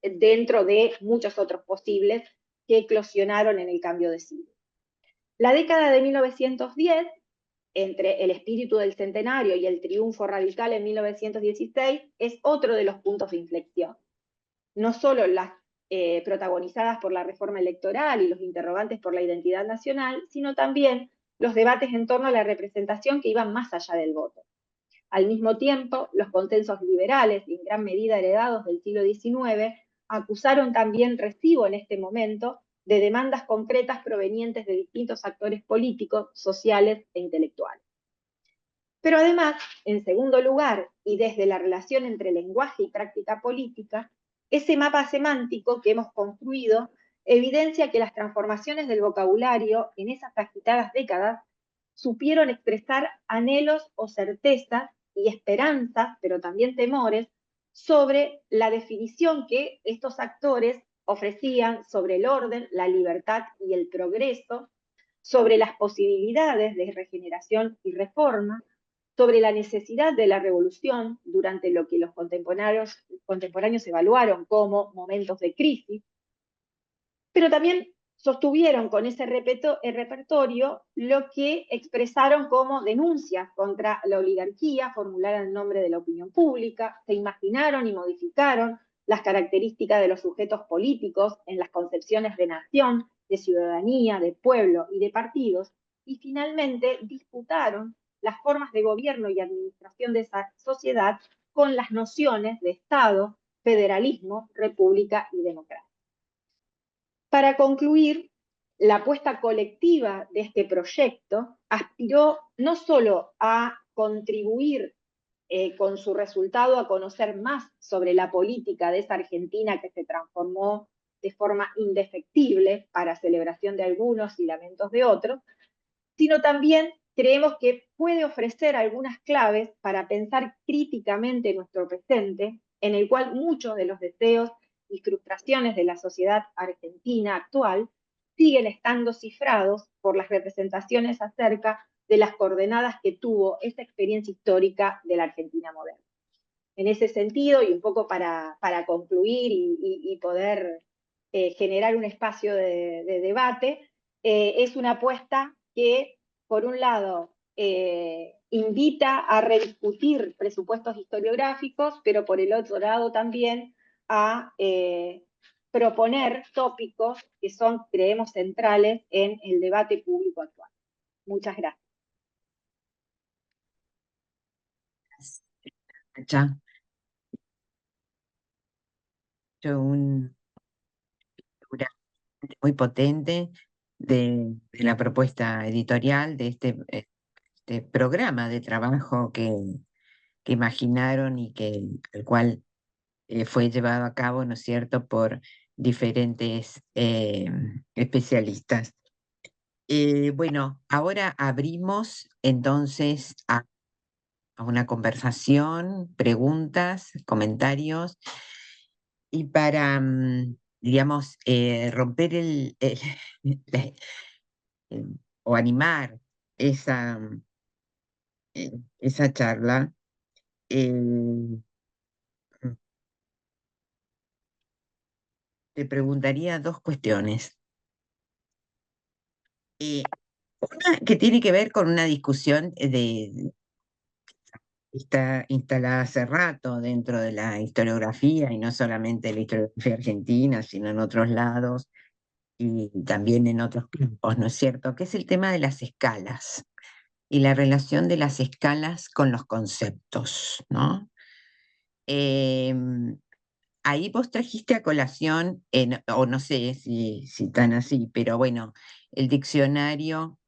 dentro de muchos otros posibles que eclosionaron en el cambio de siglo. La década de 1910, entre el espíritu del centenario y el triunfo radical en 1916, es otro de los puntos de inflexión. No solo las protagonizadas por la reforma electoral y los interrogantes por la identidad nacional, sino también los debates en torno a la representación que iban más allá del voto. Al mismo tiempo, los consensos liberales, y en gran medida heredados del siglo XIX, acusaron también recibo en este momento de demandas concretas provenientes de distintos actores políticos, sociales e intelectuales. Pero además, en segundo lugar, y desde la relación entre lenguaje y práctica política, ese mapa semántico que hemos construido evidencia que las transformaciones del vocabulario en esas agitadas décadas supieron expresar anhelos o certezas y esperanzas, pero también temores, sobre la definición que estos actores ofrecían sobre el orden, la libertad y el progreso, sobre las posibilidades de regeneración y reforma, sobre la necesidad de la revolución durante lo que los contemporáneos evaluaron como momentos de crisis, pero también sostuvieron con ese repertorio lo que expresaron como denuncias contra la oligarquía formulada en nombre de la opinión pública, se imaginaron y modificaron las características de los sujetos políticos en las concepciones de nación, de ciudadanía, de pueblo y de partidos, y finalmente disputaron las formas de gobierno y administración de esa sociedad con las nociones de Estado, federalismo, república y democracia. Para concluir, la apuesta colectiva de este proyecto aspiró no solo a contribuir con su resultado a conocer más sobre la política de esa Argentina que se transformó de forma indefectible para celebración de algunos y lamentos de otros, sino también creemos que puede ofrecer algunas claves para pensar críticamente nuestro presente, en el cual muchos de los deseos y frustraciones de la sociedad argentina actual siguen estando cifrados por las representaciones acerca de las coordenadas que tuvo esa experiencia histórica de la Argentina moderna. En ese sentido, y un poco para concluir y poder generar un espacio de debate, es una apuesta que, por un lado, invita a rediscutir presupuestos historiográficos, pero por el otro lado también a proponer tópicos que son, creemos, centrales en el debate público actual. Muchas gracias. Ya, un muy potente de la propuesta editorial de este programa de trabajo que imaginaron y el cual fue llevado a cabo, ¿no es cierto?, por diferentes especialistas. Bueno, ahora abrimos entonces a una conversación, preguntas, comentarios, y para, digamos, romper la- eh, o animar esa, esa charla, eh, te preguntaría dos cuestiones. Una que tiene que ver con una discusión está instalada hace rato dentro de la historiografía, y no solamente la historiografía argentina, sino en otros lados y también en otros campos, ¿no es cierto? Que es el tema de las escalas y la relación de las escalas con los conceptos, ¿no? Em, Ahí vos trajiste a colación, o no sé si tan así, pero bueno, el diccionario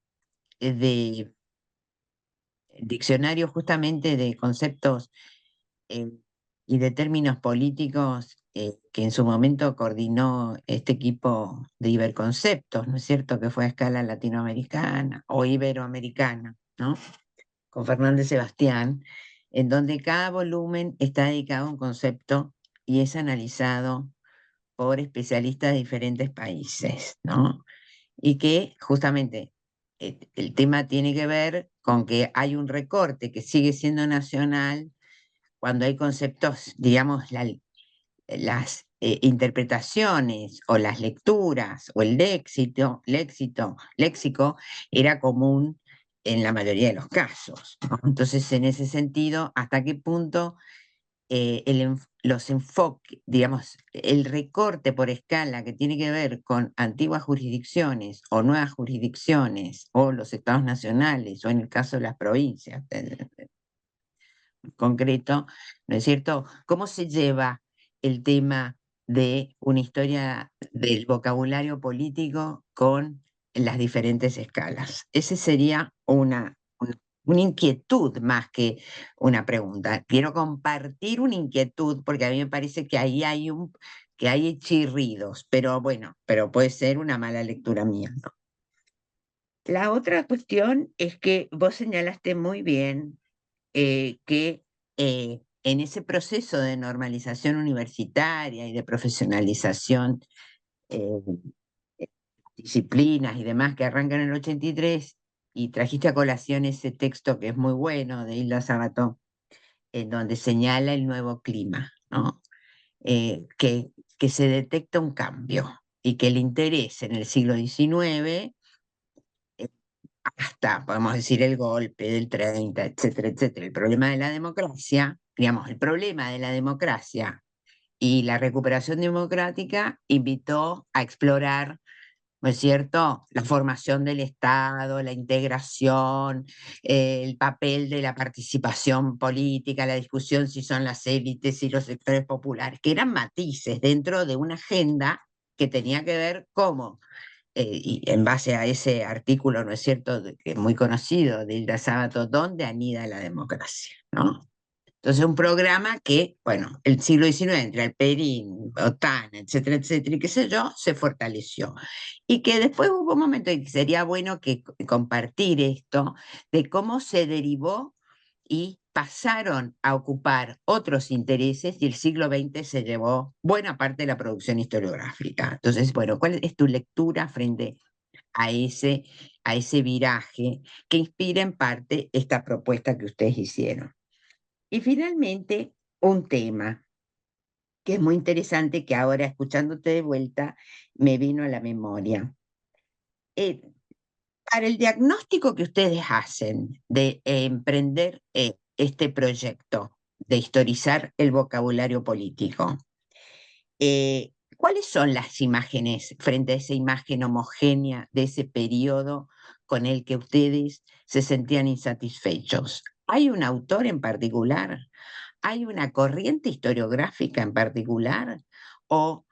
de el diccionario justamente de conceptos eh, y de términos políticos que en su momento coordinó este equipo de Iberconceptos, ¿no es cierto? Que fue a escala latinoamericana o iberoamericana, ¿no? Con Fernández Sebastián, en donde cada volumen está dedicado a un concepto y es analizado por especialistas de diferentes países, ¿no? Y que justamente el tema tiene que ver con que hay un recorte que sigue siendo nacional cuando hay conceptos, digamos, las interpretaciones o las lecturas o el léxico era común en la mayoría de los casos, ¿no? Entonces, en ese sentido, ¿hasta qué punto los enfoques, digamos, el recorte por escala que tiene que ver con antiguas jurisdicciones o nuevas jurisdicciones o los estados nacionales o en el caso de las provincias en concreto, ¿no es cierto? ¿Cómo se lleva el tema de una historia del vocabulario político con las diferentes escalas? Ese sería una inquietud más que una pregunta. Quiero compartir una inquietud porque a mí me parece que ahí que hay chirridos, pero bueno, pero puede ser una mala lectura mía, ¿no? La otra cuestión es que vos señalaste muy bien que en ese proceso de normalización universitaria y de profesionalización, eh, disciplinas y demás que arrancan en el 83, y trajiste a colación ese texto que es muy bueno de Hilda Sabato, en donde señala el nuevo clima, ¿no? Que se detecta un cambio y que el interés en el siglo XIX, eh, hasta, podemos decir, el golpe del 30, etcétera, etcétera, el problema de la democracia, digamos, el problema de la democracia y la recuperación democrática invitó a explorar, ¿no es cierto?, la formación del Estado, la integración, el papel de la participación política, la discusión si son las élites y los sectores populares, que eran matices dentro de una agenda que tenía que ver cómo, y en base a ese artículo, ¿no es cierto?, que es muy conocido, de Hilda Sábato, ¿dónde anida la democracia?, ¿no? Entonces, un programa que, bueno, el siglo XIX, entre Alperín, OTAN, etcétera, etcétera, y qué sé yo, se fortaleció. Y que después hubo un momento en que sería bueno que compartir esto, de cómo se derivó y pasaron a ocupar otros intereses, y el siglo XX se llevó buena parte de la producción historiográfica. Entonces, bueno, ¿cuál es tu lectura frente a ese viraje que inspira en parte esta propuesta que ustedes hicieron? Y finalmente, un tema que es muy interesante, que ahora escuchándote de vuelta me vino a la memoria. Eh, para el diagnóstico que ustedes hacen de emprender este proyecto de historizar el vocabulario político, ¿cuáles son las imágenes frente a esa imagen homogénea de ese periodo con el que ustedes se sentían insatisfechos? ¿Hay un autor en particular? ¿Hay una corriente historiográfica en particular? ¿O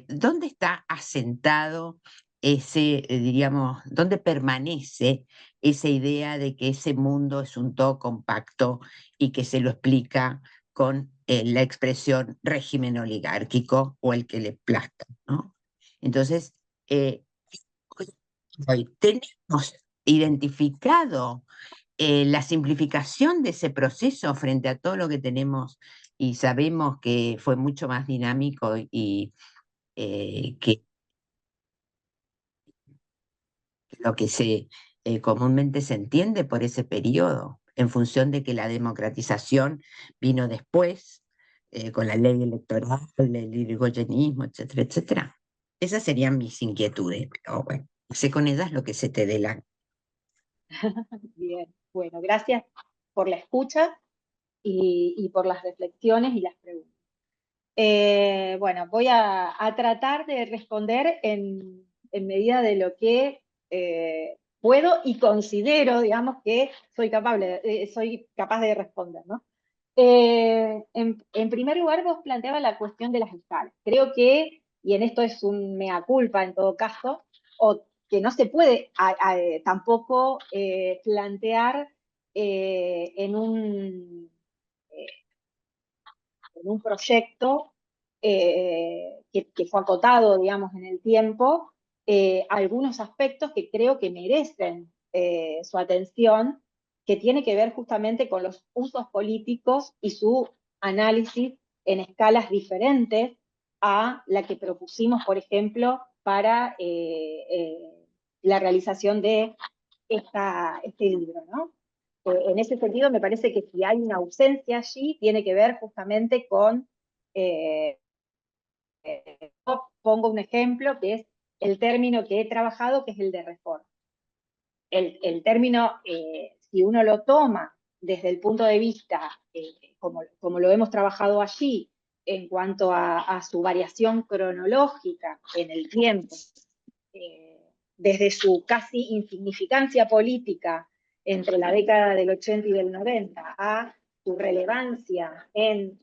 dónde está asentado ese, diríamos, dónde permanece esa idea de que ese mundo es un todo compacto y que se lo explica con la expresión régimen oligárquico o el que le plazca, ¿no? Entonces, eh, hoy tenemos identificado la simplificación de ese proceso frente a todo lo que tenemos y sabemos que fue mucho más dinámico y que lo que comúnmente se entiende por ese periodo, en función de que la democratización vino después, con la ley electoral, el irigoyenismo, etcétera, etcétera. Esas serían mis inquietudes, pero bueno, sé con ellas lo que se te dé la... Bien, bueno, gracias por la escucha y por las reflexiones y las preguntas. Bueno, voy a tratar de responder en medida de lo que puedo y considero, digamos, que soy capaz de responder, ¿no? En primer lugar, vos planteabas la cuestión de las escalas. Creo que, y en esto es un mea culpa en todo caso, o que no se puede tampoco plantear eh, en un proyecto que fue acotado, digamos, en el tiempo, algunos aspectos que creo que merecen su atención, que tiene que ver justamente con los usos políticos y su análisis en escalas diferentes a la que propusimos, por ejemplo, para la realización de este libro, ¿no? En ese sentido, me parece que si hay una ausencia allí, tiene que ver justamente con, eh, pongo un ejemplo, que es el término que he trabajado, que es el de reforma. El término, si uno lo toma desde el punto de vista, como lo hemos trabajado allí, en cuanto a su variación cronológica en el tiempo, desde su casi insignificancia política entre la década del 80 y del 90 a su relevancia en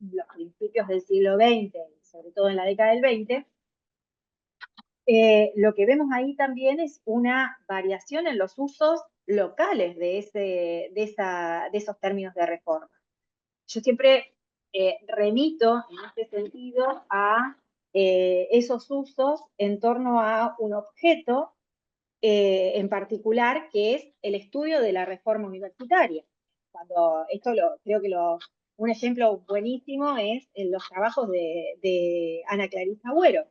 los principios del siglo XX, sobre todo en la década del 20, lo que vemos ahí también es una variación en los usos locales de esos términos de reforma. Yo siempre remito en este sentido a esos usos en torno a un objeto en particular, que es el estudio de la reforma universitaria. Creo que un ejemplo buenísimo es en los trabajos de Ana Clarisa Agüero,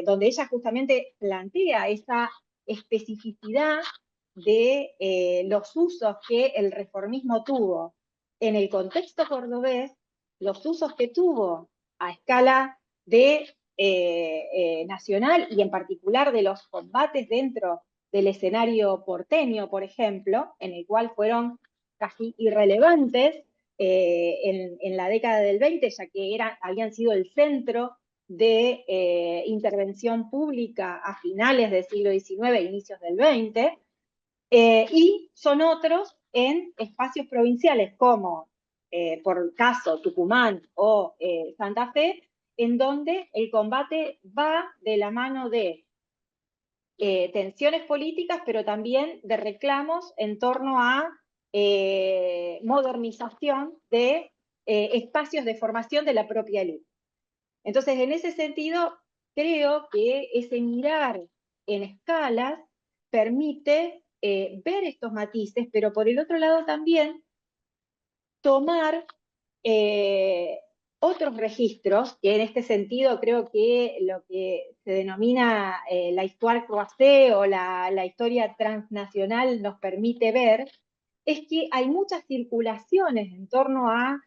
donde ella justamente plantea esa especificidad de los usos que el reformismo tuvo en el contexto cordobés, los usos que tuvo a escala nacional y en particular de los combates dentro del escenario porteño, por ejemplo, en el cual fueron casi irrelevantes en la década del 20, ya que habían sido el centro de intervención pública a finales del siglo XIX e inicios del XX, y son otros en espacios provinciales como, por caso, Tucumán o Santa Fe, en donde el combate va de la mano de tensiones políticas, pero también de reclamos en torno a modernización de espacios de formación de la propia élite. Entonces, en ese sentido, creo que ese mirar en escalas permite ver estos matices, pero por el otro lado también tomar eh, otros registros, que en este sentido creo que lo que se denomina la histoire croisée o la historia transnacional nos permite ver, es que hay muchas circulaciones en torno a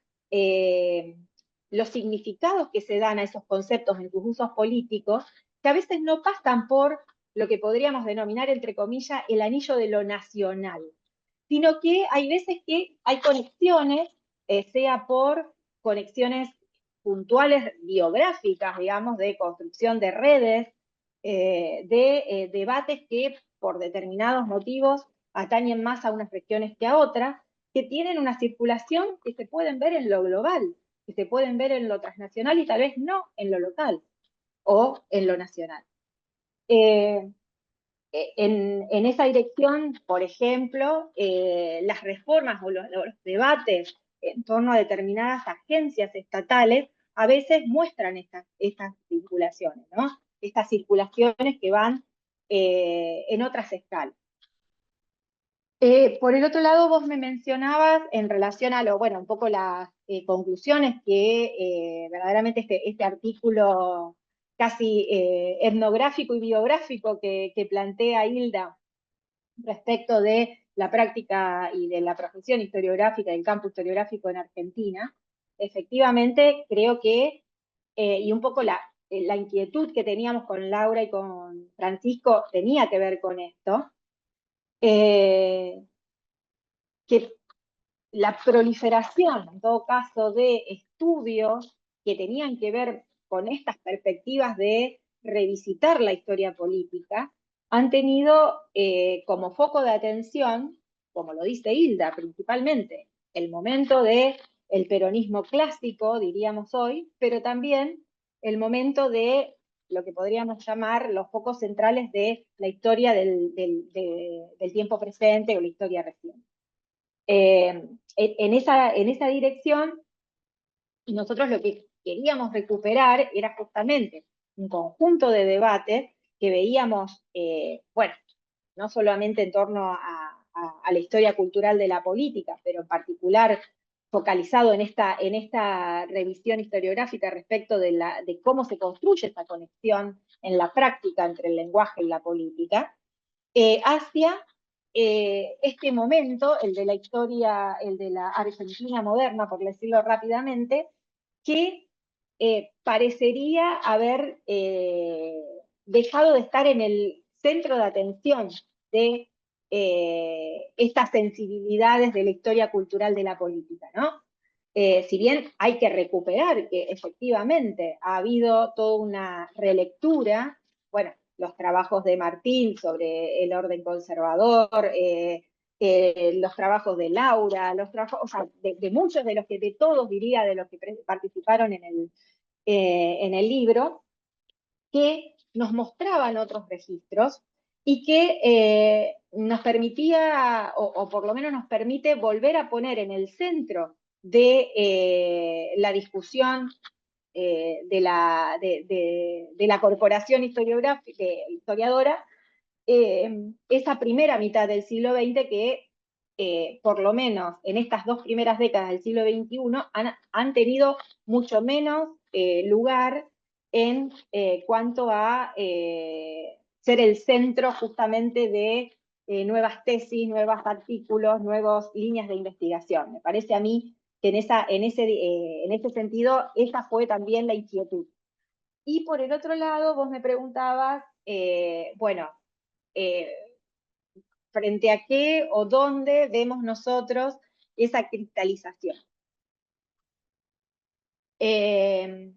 los significados que se dan a esos conceptos en sus usos políticos, que a veces no pasan por lo que podríamos denominar, entre comillas, el anillo de lo nacional, sino que hay veces que hay conexiones, sea por conexiones puntuales biográficas, digamos, de construcción de redes, de debates que por determinados motivos atañen más a unas regiones que a otras, que tienen una circulación que se pueden ver en lo global, que se pueden ver en lo transnacional y tal vez no en lo local o en lo nacional. Eh, en esa dirección, por ejemplo, las reformas o los debates en torno a determinadas agencias estatales a veces muestran estas vinculaciones, ¿no? Estas circulaciones que van en otras escalas. Por el otro lado, vos me mencionabas en relación a bueno, un poco las conclusiones que verdaderamente este artículo casi etnográfico y biográfico que plantea Hilda respecto de la práctica y de la profesión historiográfica, del campo historiográfico en Argentina. Efectivamente, creo que, y un poco la inquietud que teníamos con Laura y con Francisco tenía que ver con esto, que la proliferación, en todo caso, de estudios que tenían que ver con estas perspectivas de revisitar la historia política, han tenido como foco de atención, como lo dice Hilda principalmente, el momento del peronismo clásico, diríamos hoy, pero también el momento de lo que podríamos llamar los focos centrales de la historia del tiempo presente o la historia reciente. En esa dirección, nosotros lo que queríamos recuperar era justamente un conjunto de debates que veíamos, bueno, no solamente en torno a la historia cultural de la política, pero en particular focalizado en esta revisión historiográfica respecto de cómo se construye esa conexión en la práctica entre el lenguaje y la política, hacia este momento, el de la historia, el de la Argentina moderna, por decirlo rápidamente, que parecería haber dejado de estar en el centro de atención de estas sensibilidades de la historia cultural de la política, ¿no? Si bien hay que recuperar que efectivamente ha habido toda una relectura, bueno, los trabajos de Martín sobre el orden conservador, los trabajos de Laura, los trabajos, o sea, de muchos de los que, de todos diría, de los que participaron en el libro, que nos mostraban otros registros y que nos permitía, o por lo menos nos permite volver a poner en el centro de la discusión de la corporación historiadora, esa primera mitad del siglo XX que, por lo menos en estas dos primeras décadas del siglo XXI, han tenido mucho menos lugar en cuanto a ser el centro justamente de nuevas tesis, nuevos artículos, nuevas líneas de investigación. Me parece a mí que en ese sentido esa fue también la inquietud. Y por el otro lado, vos me preguntabas, bueno, eh, frente a qué o dónde vemos nosotros esa cristalización. En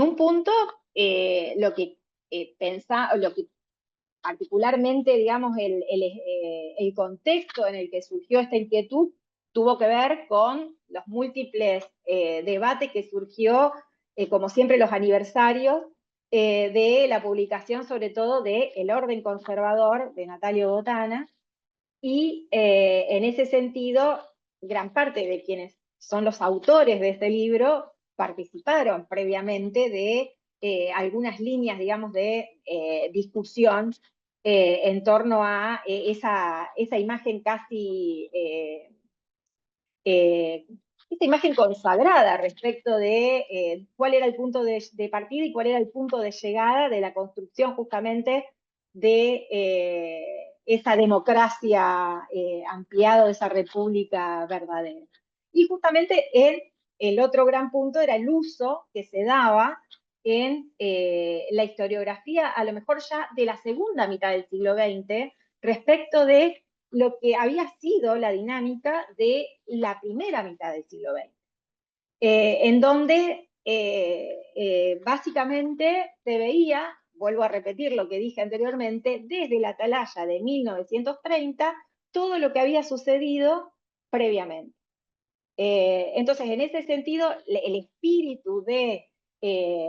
un punto, lo que lo que particularmente, digamos, el contexto en el que surgió esta inquietud tuvo que ver con los múltiples debates que surgió, como siempre, los aniversarios de la publicación, sobre todo, de El orden conservador de Natalio Botana, y en ese sentido, gran parte de quienes son los autores de este libro participaron previamente de algunas líneas, digamos, de discusión en torno a esa imagen casi, esta imagen consagrada respecto de cuál era el punto de partida y cuál era el punto de llegada de la construcción justamente de esa democracia ampliada, de esa república verdadera. Y justamente el otro gran punto era el uso que se daba en la historiografía, a lo mejor ya de la segunda mitad del siglo XX, respecto de lo que había sido la dinámica de la primera mitad del siglo XX, en donde básicamente se veía, vuelvo a repetir lo que dije anteriormente, desde la atalaya de 1930, todo lo que había sucedido previamente. Entonces, en ese sentido, el espíritu de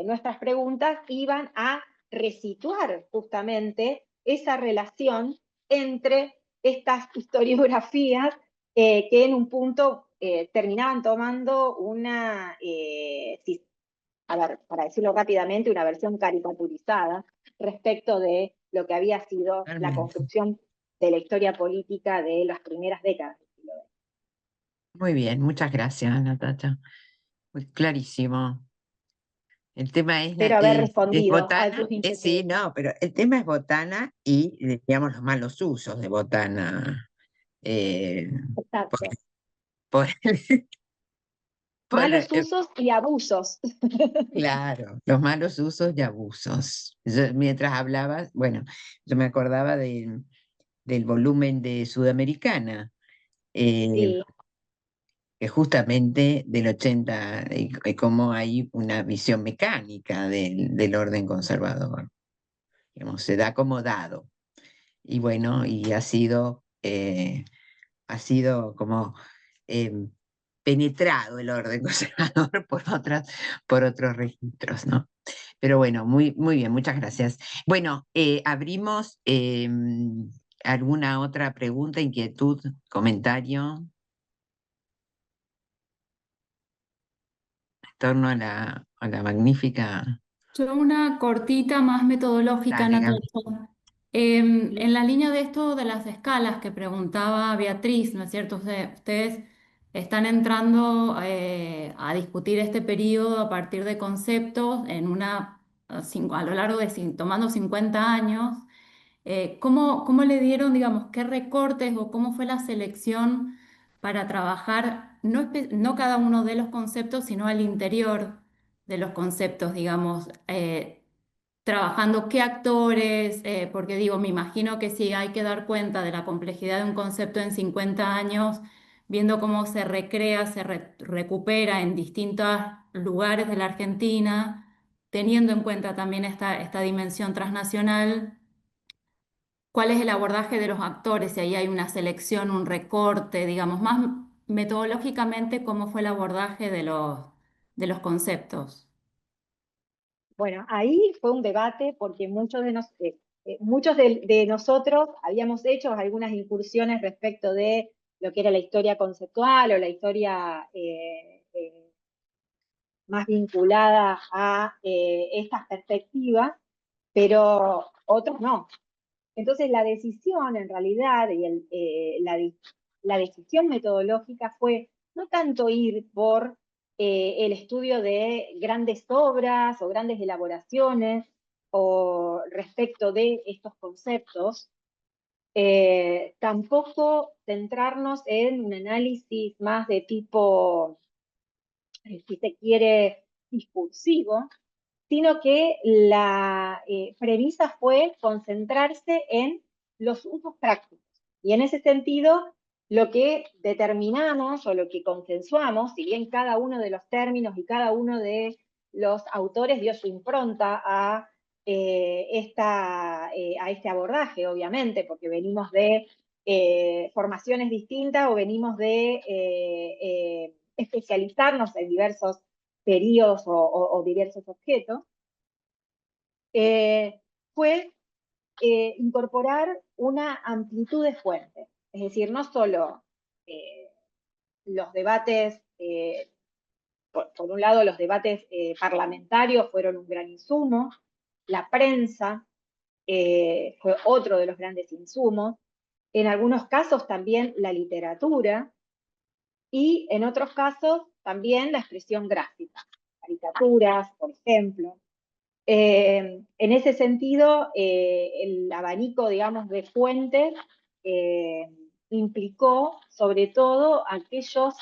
nuestras preguntas iban a resituar justamente esa relación entre estas historiografías que en un punto terminaban tomando una, a ver, para decirlo rápidamente, una versión caricaturizada respecto de lo que había sido la Realmente. construcción de la historia política de las primeras décadas del siglo XX. Muy bien, muchas gracias, Natacha. Muy clarísimo. El tema Espero haber es respondido a botana, tus sí, inquietudes. no, pero el tema es botana y, digamos, los malos usos de botana. eh, por, Exacto. por- por, Malos usos y abusos. claro, los malos usos y abusos. Mientras hablabas, bueno, yo me acordaba del volumen de Sudamericana, eh, Sí, que justamente del 80, y cómo hay una visión mecánica del orden conservador. Digamos, se da como dado. Y bueno, y ha sido como eh, penetrado el orden conservador por otros registros, ¿no? Pero bueno, muy, muy bien, muchas gracias. Bueno, abrimos alguna otra pregunta, inquietud, comentario en torno a la magnífica. Yo una cortita más metodológica, Dale, Gaby. Natalia. En la línea de esto de las escalas que preguntaba Beatriz, ¿no es cierto? Ustedes están entrando a discutir este periodo a partir de conceptos a lo largo de tomando 50 años. ¿Cómo le dieron, digamos, qué recortes o cómo fue la selección para trabajar no cada uno de los conceptos, sino al interior de los conceptos, digamos, trabajando qué actores, porque digo, me imagino que sí hay que dar cuenta de la complejidad de un concepto en 50 años, viendo cómo se recrea, recupera en distintos lugares de la Argentina, teniendo en cuenta también esta dimensión transnacional. ¿Cuál es el abordaje de los actores? Si ahí hay una selección, un recorte, digamos, más metodológicamente, ¿cómo fue el abordaje de los conceptos? bueno, ahí fue un debate porque muchos de nosotros habíamos hecho algunas incursiones respecto de lo que era la historia conceptual o la historia más vinculada a estas perspectivas, pero otros no. Entonces la decisión en realidad y la decisión metodológica fue no tanto ir por el estudio de grandes obras o grandes elaboraciones o respecto de estos conceptos, tampoco centrarnos en un análisis más de tipo, si se quiere, discursivo, sino que la premisa fue concentrarse en los usos prácticos. Y en ese sentido, lo que determinamos o lo que consensuamos, si bien cada uno de los términos y cada uno de los autores dio su impronta a este abordaje, obviamente, porque venimos de formaciones distintas o venimos de especializarnos en diversos periodos o diversos objetos, fue incorporar una amplitud de fuentes. Es decir, no solo los debates, por un lado los debates parlamentarios fueron un gran insumo, la prensa fue otro de los grandes insumos, en algunos casos también la literatura, y en otros casos también la expresión gráfica, caricaturas, por ejemplo. En ese sentido, el abanico, digamos, de fuentes implicó sobre todo aquellos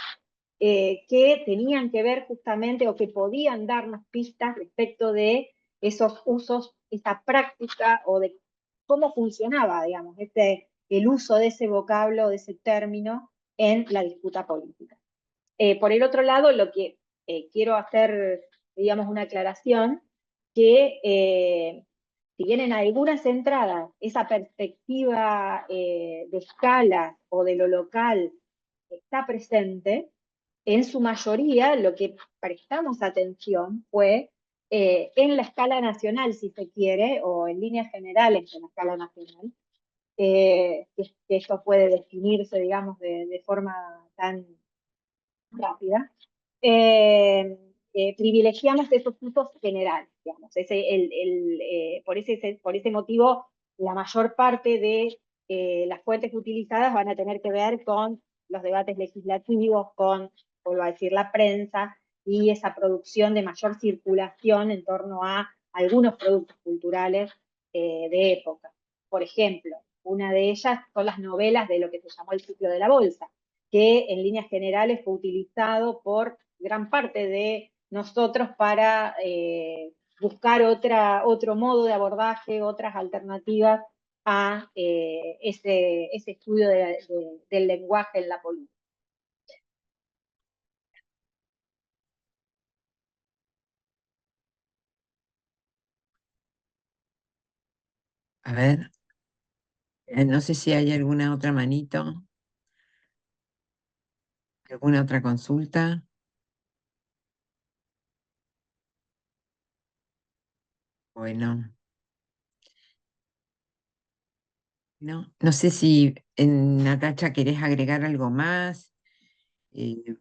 que tenían que ver justamente o que podían darnos pistas respecto de esos usos, esa práctica o de cómo funcionaba, digamos, el uso de ese vocablo, de ese término en la disputa política. Por el otro lado, lo que quiero hacer, digamos, una aclaración, que si bien en algunas entradas esa perspectiva de escala o de lo local está presente, en su mayoría lo que prestamos atención fue en la escala nacional, si se quiere, o en líneas generales en la escala nacional, que esto puede definirse, digamos, de forma tan rápida, privilegiamos esos usos generales, digamos. Por ese motivo, la mayor parte de las fuentes utilizadas van a tener que ver con los debates legislativos, con, vuelvo a decir, la prensa y esa producción de mayor circulación en torno a algunos productos culturales de época. Por ejemplo, una de ellas son las novelas de lo que se llamó el ciclo de la bolsa, que en líneas generales fue utilizado por gran parte de nosotros para buscar otro modo de abordaje, otras alternativas a ese estudio del lenguaje en la política. A ver, no sé si hay alguna otra manito, alguna otra consulta. Bueno, no sé si Natacha querés agregar algo más. Eh,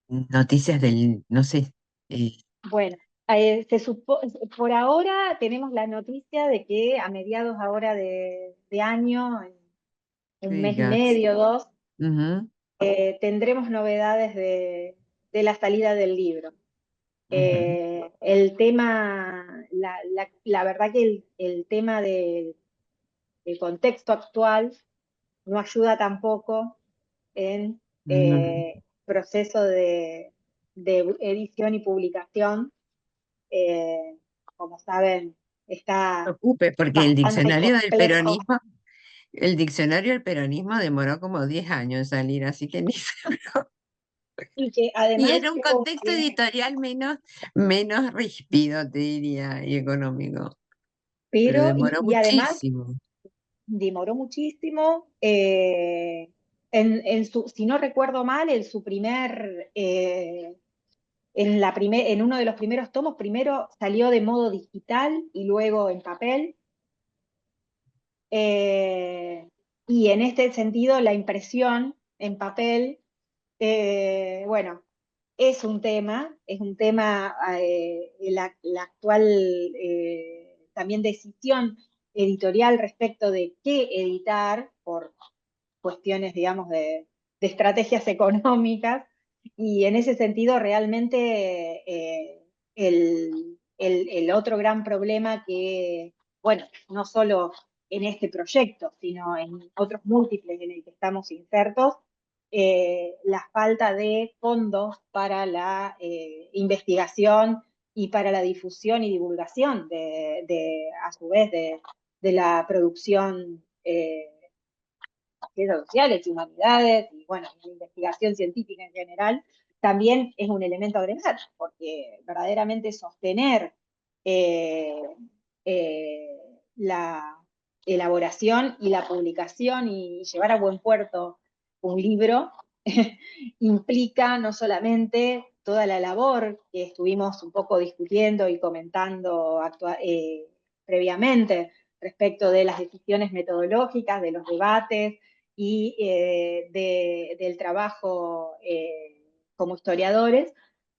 Noticias del, no sé. eh, Bueno, por ahora tenemos la noticia de que a mediados ahora de año, en un sí, mes y medio, dos, ujú, tendremos novedades de la salida del libro. ujú, El tema, la verdad que el tema del contexto actual no ayuda tampoco en ujú. proceso de edición y publicación. Eh, Como saben, No está te preocupes, porque bastante complejo. el diccionario del peronismo demoró como 10 años en salir, así que ni Y que y además era un creo contexto que, editorial menos ríspido, te diría, y económico, pero pero, demoró y además muchísimo. demoró muchísimo. Si no recuerdo mal, en su primer, en uno de los primeros tomos, primero salió de modo digital y luego en papel. Eh, y en este sentido, la impresión en papel, bueno, es un tema, la actual también decisión editorial respecto de qué editar por cuestiones, digamos, de estrategias económicas, y en ese sentido realmente el otro gran problema que, bueno, no solo en este proyecto, sino en otros múltiples en el que estamos insertos, la falta de fondos para la investigación y para la difusión y divulgación a su vez, de la producción ciencias sociales y humanidades, y bueno, la investigación científica en general, también es un elemento a agregar, porque verdaderamente sostener la elaboración y la publicación y llevar a buen puerto un libro implica no solamente toda la labor que estuvimos un poco discutiendo y comentando previamente respecto de las decisiones metodológicas, de los debates y del trabajo como historiadores,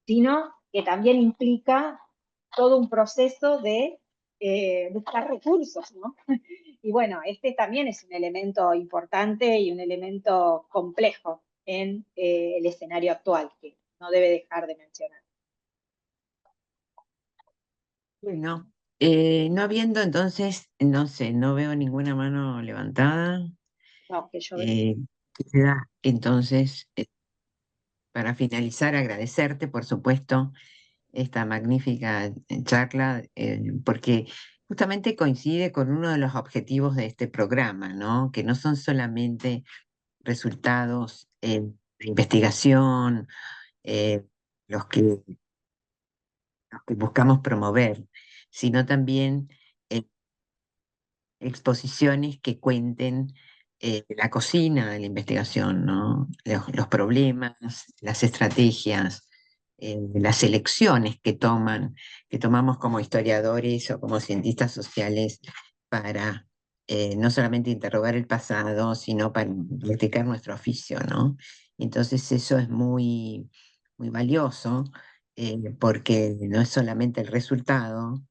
sino que también implica todo un proceso de buscar recursos, ¿no? Y bueno, este también es un elemento importante y un elemento complejo en el escenario actual, que no debe dejar de mencionar. Bueno, no habiendo entonces, no sé, no veo ninguna mano levantada. No, que yo vea. Eh, Queda entonces, para finalizar, agradecerte, por supuesto, esta magnífica charla, porque justamente coincide con uno de los objetivos de este programa, ¿no? Que no son solamente resultados de investigación, eh, los que, los que buscamos promover, sino también eh, exposiciones que cuenten la cocina de la investigación, ¿no? Los problemas, las estrategias, las elecciones que tomamos como historiadores o como cientistas sociales para no solamente interrogar el pasado, sino para practicar nuestro oficio, ¿no? Entonces eso es muy, muy valioso, porque no es solamente el resultado,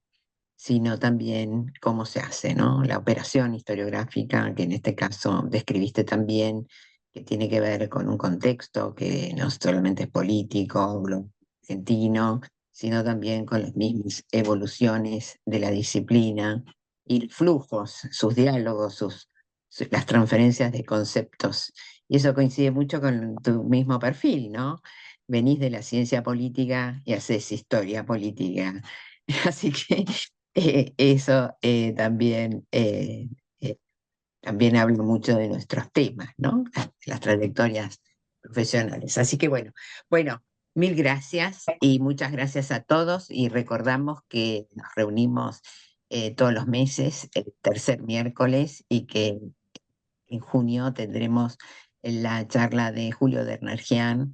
sino también cómo se hace, ¿no? La operación historiográfica, que en este caso describiste también, que tiene que ver con un contexto que no solamente es político, argentino, sino también con las mismas evoluciones de la disciplina y flujos, sus diálogos, las transferencias de conceptos. Y eso coincide mucho con tu mismo perfil, ¿no? Venís de la ciencia política y haces historia política. Así que eso también habla mucho de nuestros temas, ¿no? Las trayectorias profesionales. Así que bueno, mil gracias y muchas gracias a todos y recordamos que nos reunimos todos los meses, el tercer miércoles, y que en junio tendremos la charla de Julio Dernarjian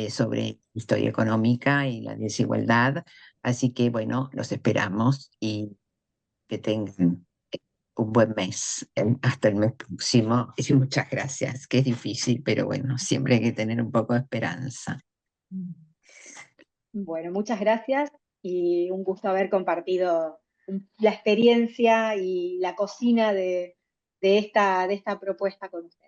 sobre historia económica y la desigualdad. Así que bueno, los esperamos y que tengan un buen mes, hasta el mes próximo. Y muchas gracias, que es difícil, pero bueno, siempre hay que tener un poco de esperanza. Bueno, muchas gracias y un gusto haber compartido la experiencia y la cocina de esta propuesta con ustedes.